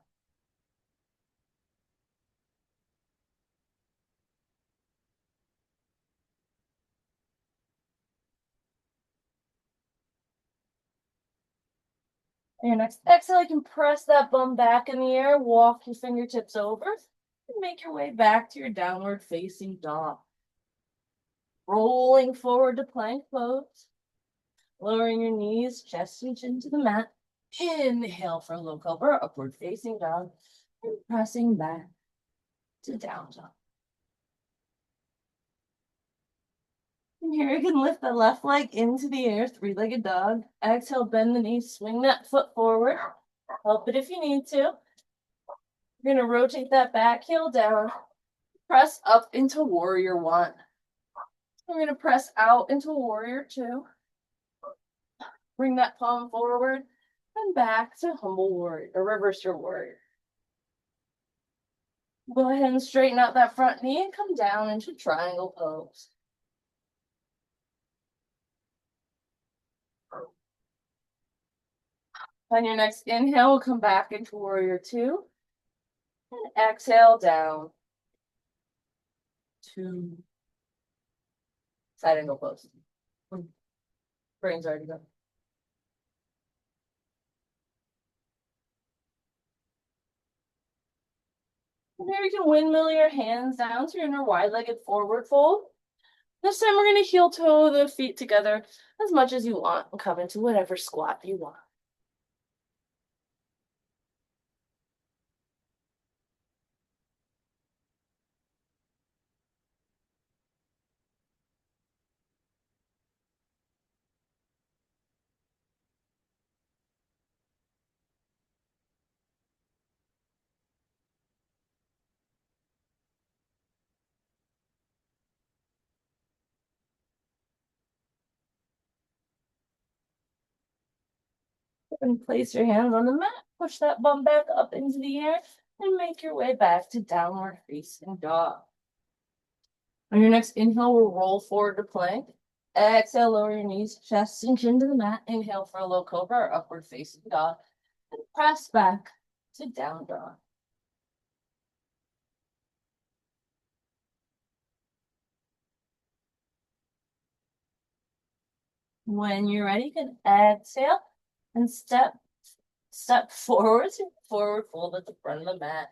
And your next exhale, you can press that bum back in the air, walk your fingertips over, and make your way back to your downward facing dog. Rolling forward to plank pose. Lowering your knees, chest and chin to the mat. Inhale for low cobra, upward facing dog. And pressing back to down dog. And here you can lift the left leg into the air, three-legged dog. Exhale, bend the knees, swing that foot forward. Help it if you need to. You're gonna rotate that back heel down. Press up into warrior one. We're gonna press out into warrior two. Bring that palm forward and back to humble warrior, or reverse your warrior. Go ahead and straighten out that front knee and come down into triangle pose. On your next inhale, we'll come back into warrior two. And exhale down to side angle pose. Brain's already done. And here you can windmill your hands down to your wide-legged forward fold. This time we're going to heel toe the feet together as much as you want and come into whatever squat you want. And place your hands on the mat, push that bum back up into the air, and make your way back to downward facing dog. On your next inhale, we'll roll forward to plank. Exhale, lower your knees, chest and chin to the mat. Inhale for a low cobra or upward facing dog. And press back to down dog. When you're ready, you can exhale and step forward to forward fold at the front of the mat.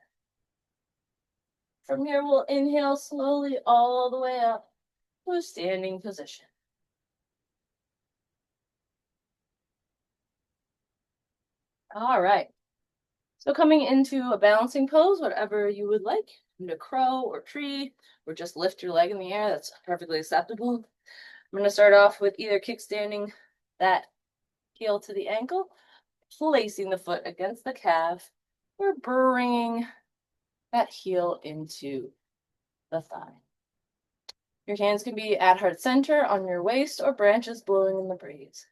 From here, we'll inhale slowly all the way up to a standing position. All right. So coming into a balancing pose, whatever you would like, into crow or tree, or just lift your leg in the air, that's perfectly acceptable. I'm gonna start off with either kickstanding that heel to the ankle, placing the foot against the calf, or bringing that heel into the thigh. Your hands can be at heart center on your waist or branches blowing in the breeze.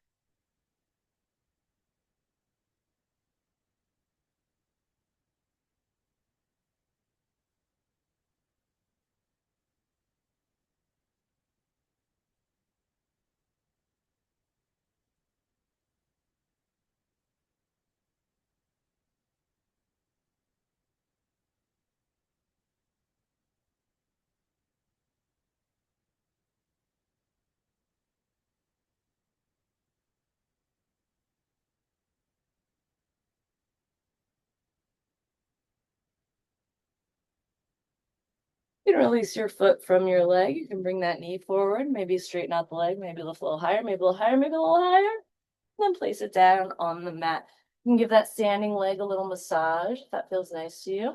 You can release your foot from your leg. You can bring that knee forward, maybe straighten out the leg, maybe lift a little higher, maybe a little higher, maybe a little higher. Then place it down on the mat. You can give that standing leg a little massage if that feels nice to you.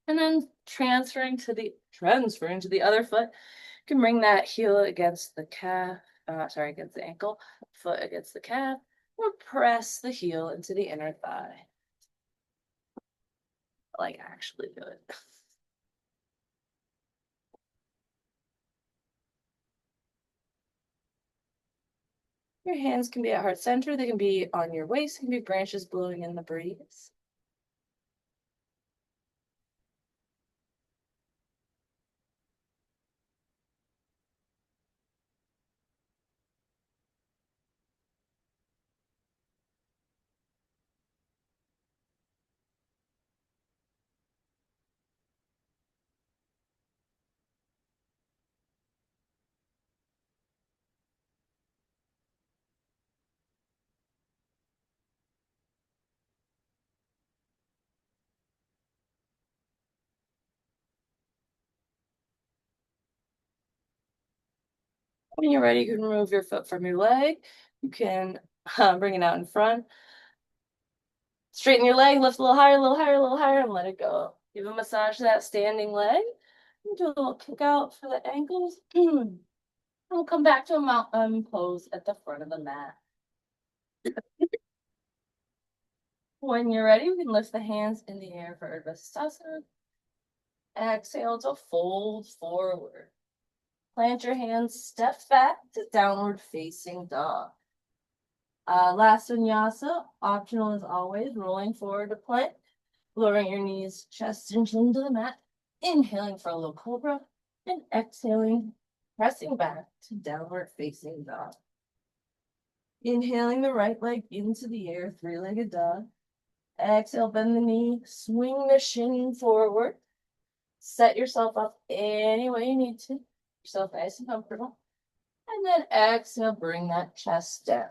And then transferring to the other foot, you can bring that heel against the calf, against the ankle, foot against the calf, or press the heel into the inner thigh. Like actually do it. Your hands can be at heart center, they can be on your waist, they can be branches blowing in the breeze. When you're ready, you can remove your foot from your leg. You can bring it out in front. Straighten your leg, lift a little higher, a little higher, a little higher, and let it go. Give a massage to that standing leg. Do a little kick out for the ankles. And we'll come back to a mountain pose at the front of the mat. When you're ready, we can lift the hands in the air for Urdhva Sthasana. Exhale to fold forward. Plant your hands, step back to downward facing dog. Last vinyasa, optional as always, rolling forward to plank, lowering your knees, chest and chin to the mat, inhaling for a little cobra, and exhaling, pressing back to downward facing dog. Inhaling the right leg into the air, three-legged dog. Exhale, bend the knee, swing the shin forward. Set yourself up any way you need to. Yourself nice and comfortable. And then exhale, bring that chest down.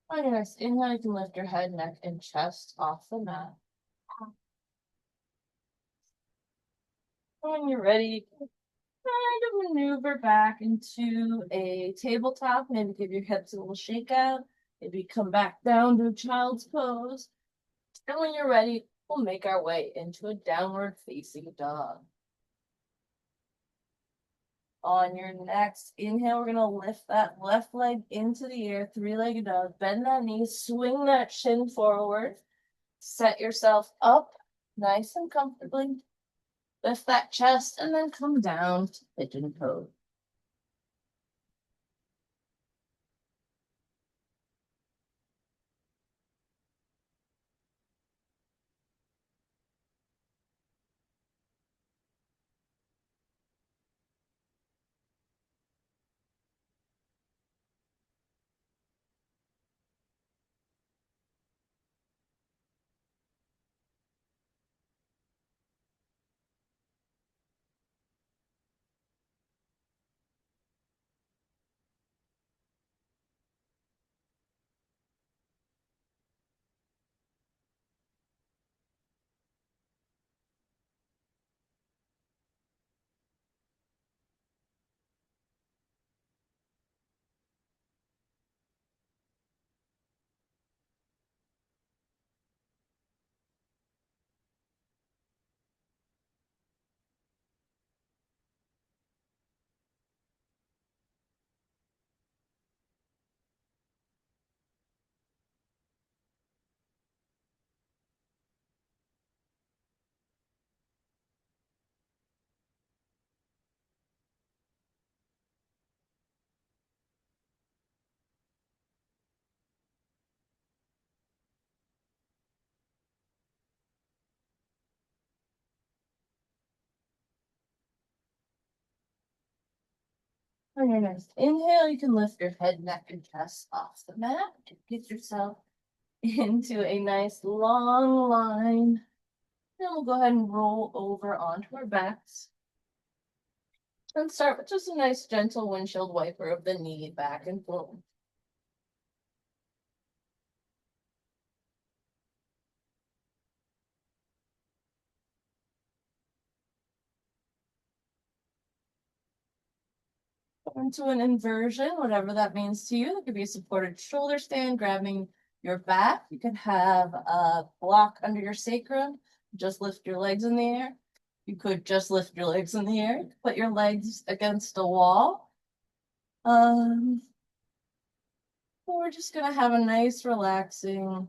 On your next inhale, you can lift your head, neck, and chest off the mat. When you're ready, kind of maneuver back into a tabletop. Maybe give your hips a little shake out. Maybe come back down to a child's pose. And when you're ready, we'll make our way into a downward facing dog. On your next inhale, we're going to lift that left leg into the air, three-legged dog. Bend that knee, swing that shin forward. Set yourself up nice and comfortably. Lift that chest and then come down to pigeon pose. On your next inhale, you can lift your head, neck, and chest off the mat and get yourself into a nice long line. Then we'll go ahead and roll over onto our backs. And start with just a nice gentle windshield wiper of the knee back and forth. Into an inversion, whatever that means to you. It could be a supported shoulder stand, grabbing your back. You could have a block under your sacrum. Just lift your legs in the air. You could just lift your legs in the air. Put your legs against a wall. We're just gonna have a nice, relaxing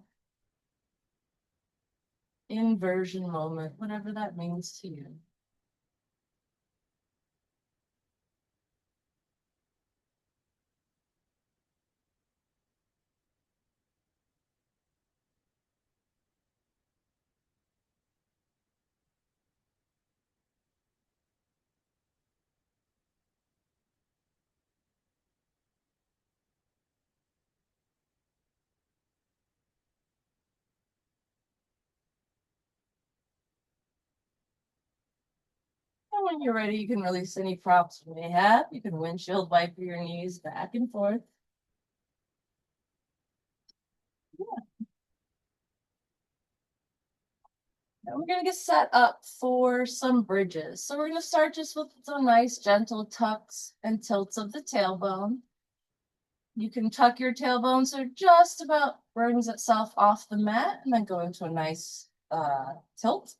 inversion moment, whatever that means to you. And when you're ready, you can release any props you may have. You can windshield wiper your knees back and forth. And we're gonna get set up for some bridges. So we're gonna start just with some nice gentle tucks and tilts of the tailbone. You can tuck your tailbone so it just about brings itself off the mat and then go into a nice tilt.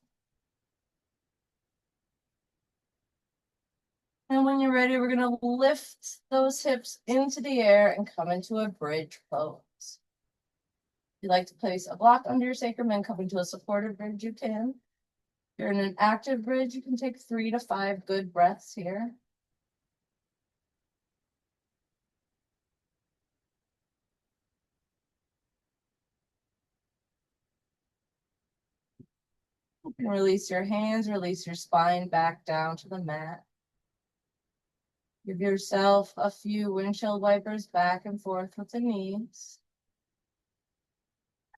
And when you're ready, we're gonna lift those hips into the air and come into a bridge pose. If you'd like to place a block under your sacrum and come into a supported bridge, you can. If you're in an active bridge, you can take 3 to 5 good breaths here. You can release your hands, release your spine back down to the mat. Give yourself a few windshield wipers back and forth with the knees.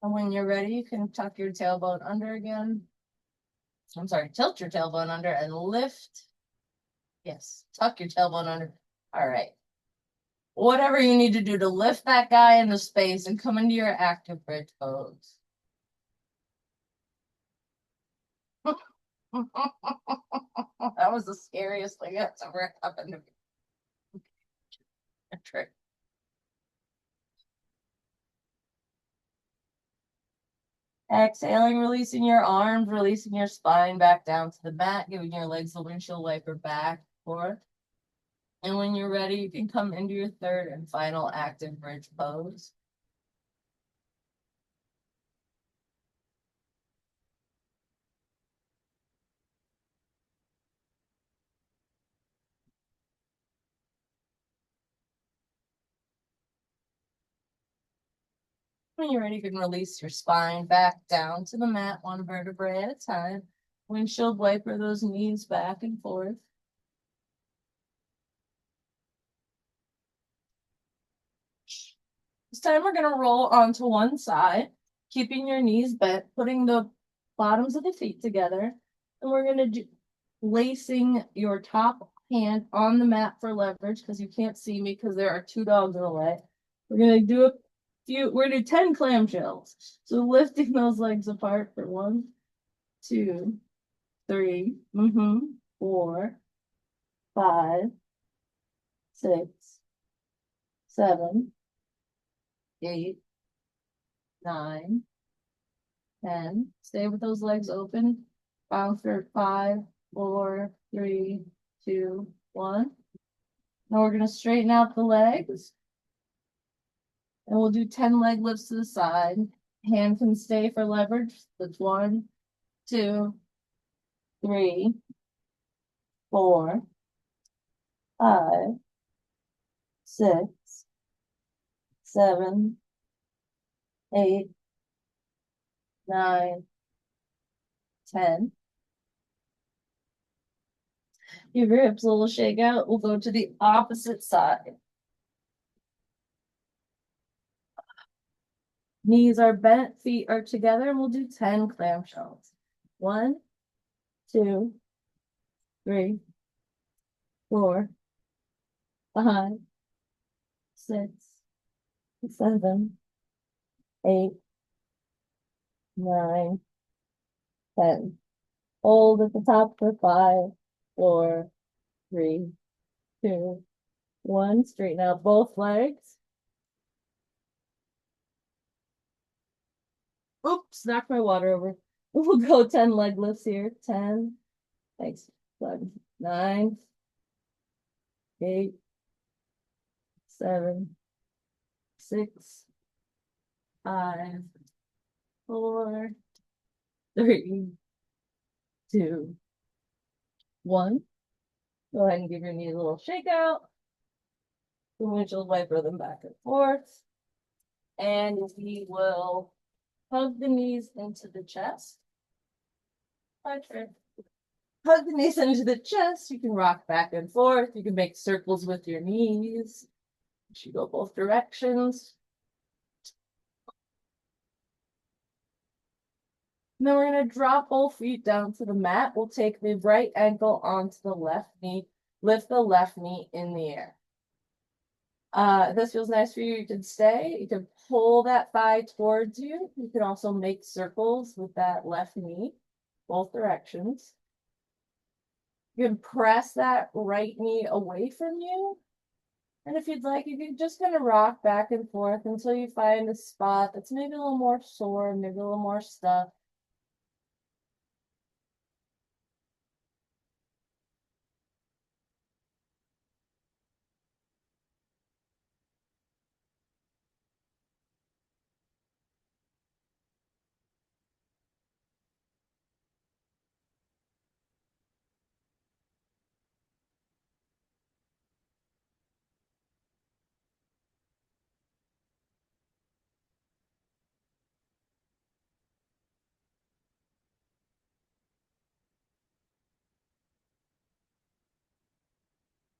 And when you're ready, you can tuck your tailbone under again. I'm sorry, tilt your tailbone under and lift. Yes, tuck your tailbone under. All right. Whatever you need to do to lift that guy into space and come into your active bridge pose. That was the scariest thing that's ever happened to me. A trick. Exhaling, releasing your arms, releasing your spine back down to the mat, giving your legs the windshield wiper back, forth. And when you're ready, you can come into your third and final active bridge pose. When you're ready, you can release your spine back down to the mat, one vertebrae at a time. Windshield wiper those knees back and forth. This time we're gonna roll onto one side, keeping your knees bent, putting the bottoms of the feet together, and we're gonna do placing your top hand on the mat for leverage because you can't see me because there are two dogs in the way. We're gonna do a we're gonna do 10 clamshells. So lifting those legs apart for 1, 2, 3, 4, 5, 6, 7, 8, 9, 10. Stay with those legs open. Bounce for 5, 4, 3, 2, 1. Now we're gonna straighten out the legs. And we'll do 10 leg lifts to the side. Hand can stay for leverage. That's 1, 2, 3, 4, 5, 6, 7, 8, 9, 10. Give your hips a little shake out. We'll go to the opposite side. Knees are bent, feet are together, and we'll do 10 clamshells. 1, 2, 3, 4, 5, 6, 7, 8, 9, 10. Hold at the top for 5, 4, 3, 2, 1. Straighten out both legs. Oops, knocked my water over. We'll go 10 leg lifts here. 10. Thanks. 7, 9, 8, 7, 6, 5, 4, 3, 2, 1. Go ahead and give your knees a little shake out. The windshield wiper them back and forth. And we will hug the knees into the chest. Hug the knees into the chest. You can rock back and forth. You can make circles with your knees. You should go both directions. Then we're going to drop both feet down to the mat. We'll take the right ankle onto the left knee. Lift the left knee in the air. If this feels nice for you, you can stay. You can pull that thigh towards you. You can also make circles with that left knee, both directions. You can press that right knee away from you. And if you'd like, you can just kind of rock back and forth until you find a spot that's maybe a little more sore, maybe a little more stuck.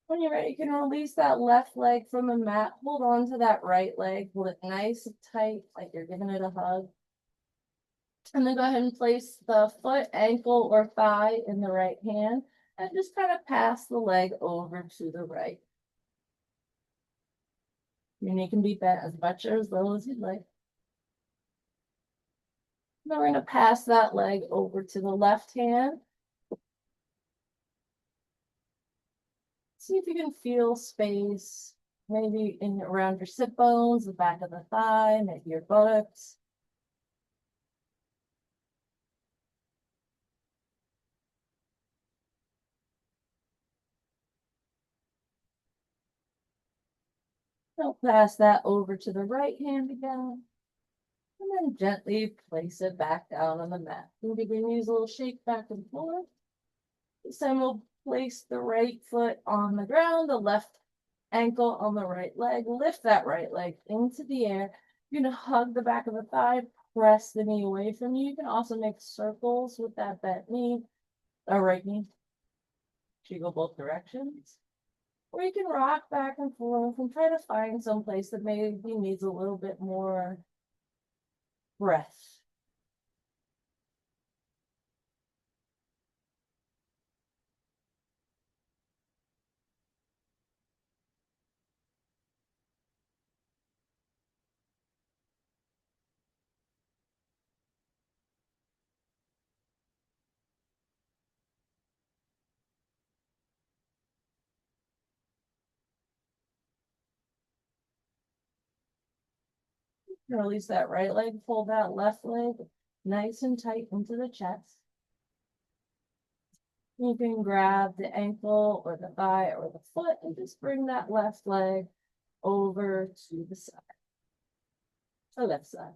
When you're ready, you can release that left leg from the mat. Hold on to that right leg. Hold it nice and tight, like you're giving it a hug. And then go ahead and place the foot, ankle, or thigh in the right hand. And just kind of pass the leg over to the right. Your knee can be bent as much or as little as you'd like. Then we're going to pass that leg over to the left hand. See if you can feel space, maybe in around your sit bones, the back of the thigh, maybe your buttocks. I'll pass that over to the right hand again. And then gently place it back down on the mat. We'll give your knees a little shake back and forth. This time we'll place the right foot on the ground, the left ankle on the right leg. Lift that right leg into the air You're gonna hug the back of the thigh, press the knee away from you. You can also make circles with that bent knee, or right knee. So you go both directions. Or you can rock back and forth and try to find some place that maybe needs a little bit more breath. Release that right leg, pull that left leg nice and tight into the chest. You can grab the ankle or the thigh or the foot and just bring that left leg over to the side, the left side.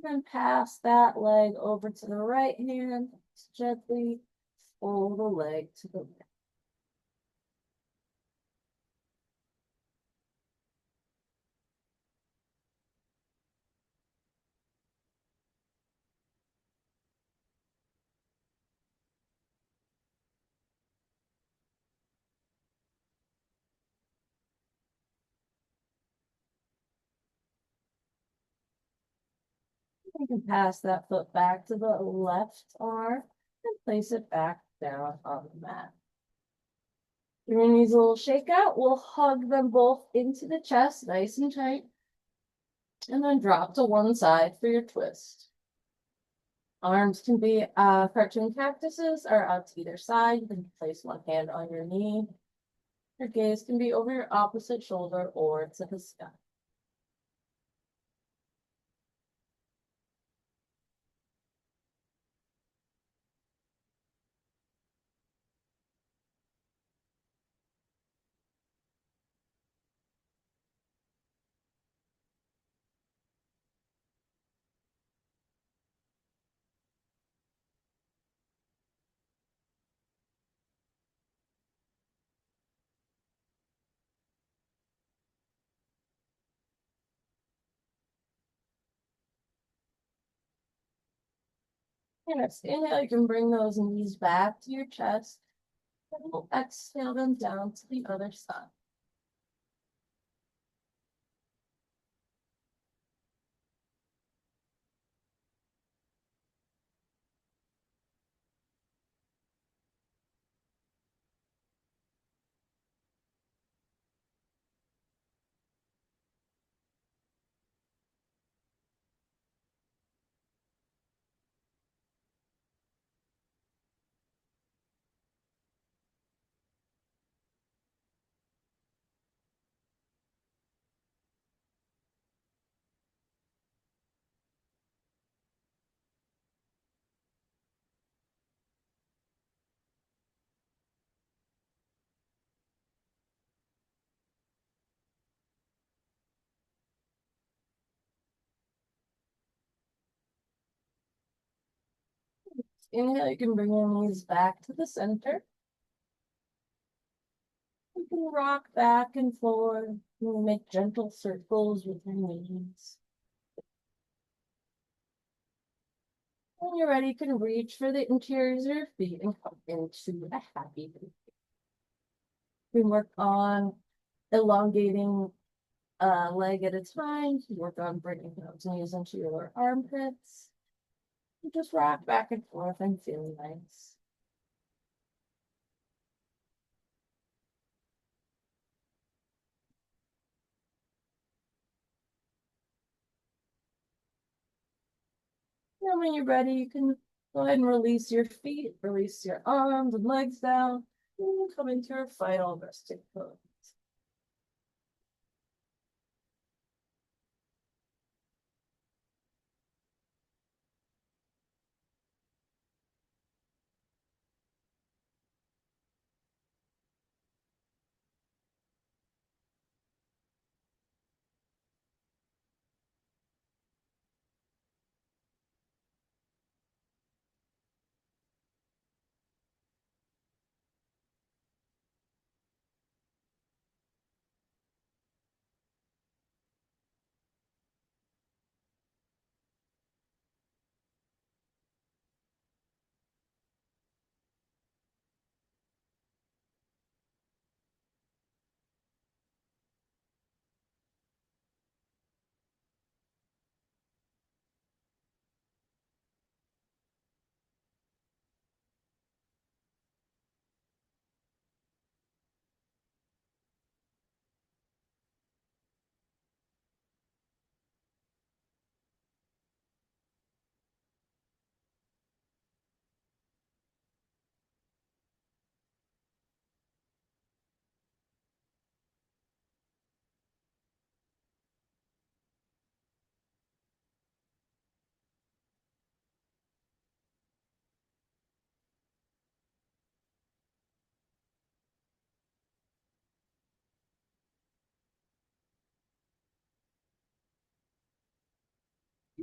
Then pass that leg over to the right hand, gently pull the leg to the left. You can pass that foot back to the left arm and place it back down on the mat. You're gonna use a little shakeout. We'll hug them both into the chest, nice and tight, and then drop to one side for your twist. Arms can be cartoon cactuses or out to either side. You can place one hand on your knee. Your gaze can be over your opposite shoulder or to the sky. And next inhale, you can bring those knees back to your chest. And we'll exhale them down to the other side. Inhale, you can bring your knees back to the center. You can rock back and forth. You can make gentle circles with your knees. When you're ready, you can reach for the interiors of your feet and come into a happy breath. You can work on elongating a leg at a time. You work on bringing those knees into your armpits. You just rock back and forth and feel nice. Then when you're ready, you can go ahead and release your feet, release your arms and legs down, and come into your final resting pose.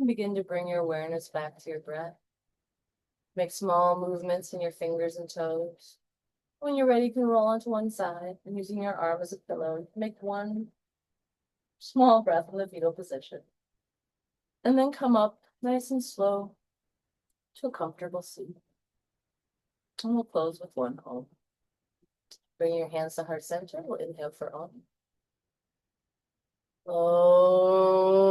Begin to bring your awareness back to your breath. Make small movements in your fingers and toes. When you're ready, you can roll onto one side and using your arm as a pillow, make one small breath in the fetal position. And then come up nice and slow to a comfortable seat. And we'll close with one hold. Bring your hands to heart center. We'll inhale for Om. Om.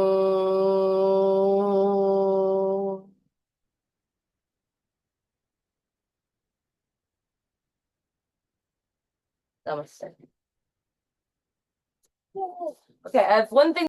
Namaste. Okay, I have one thing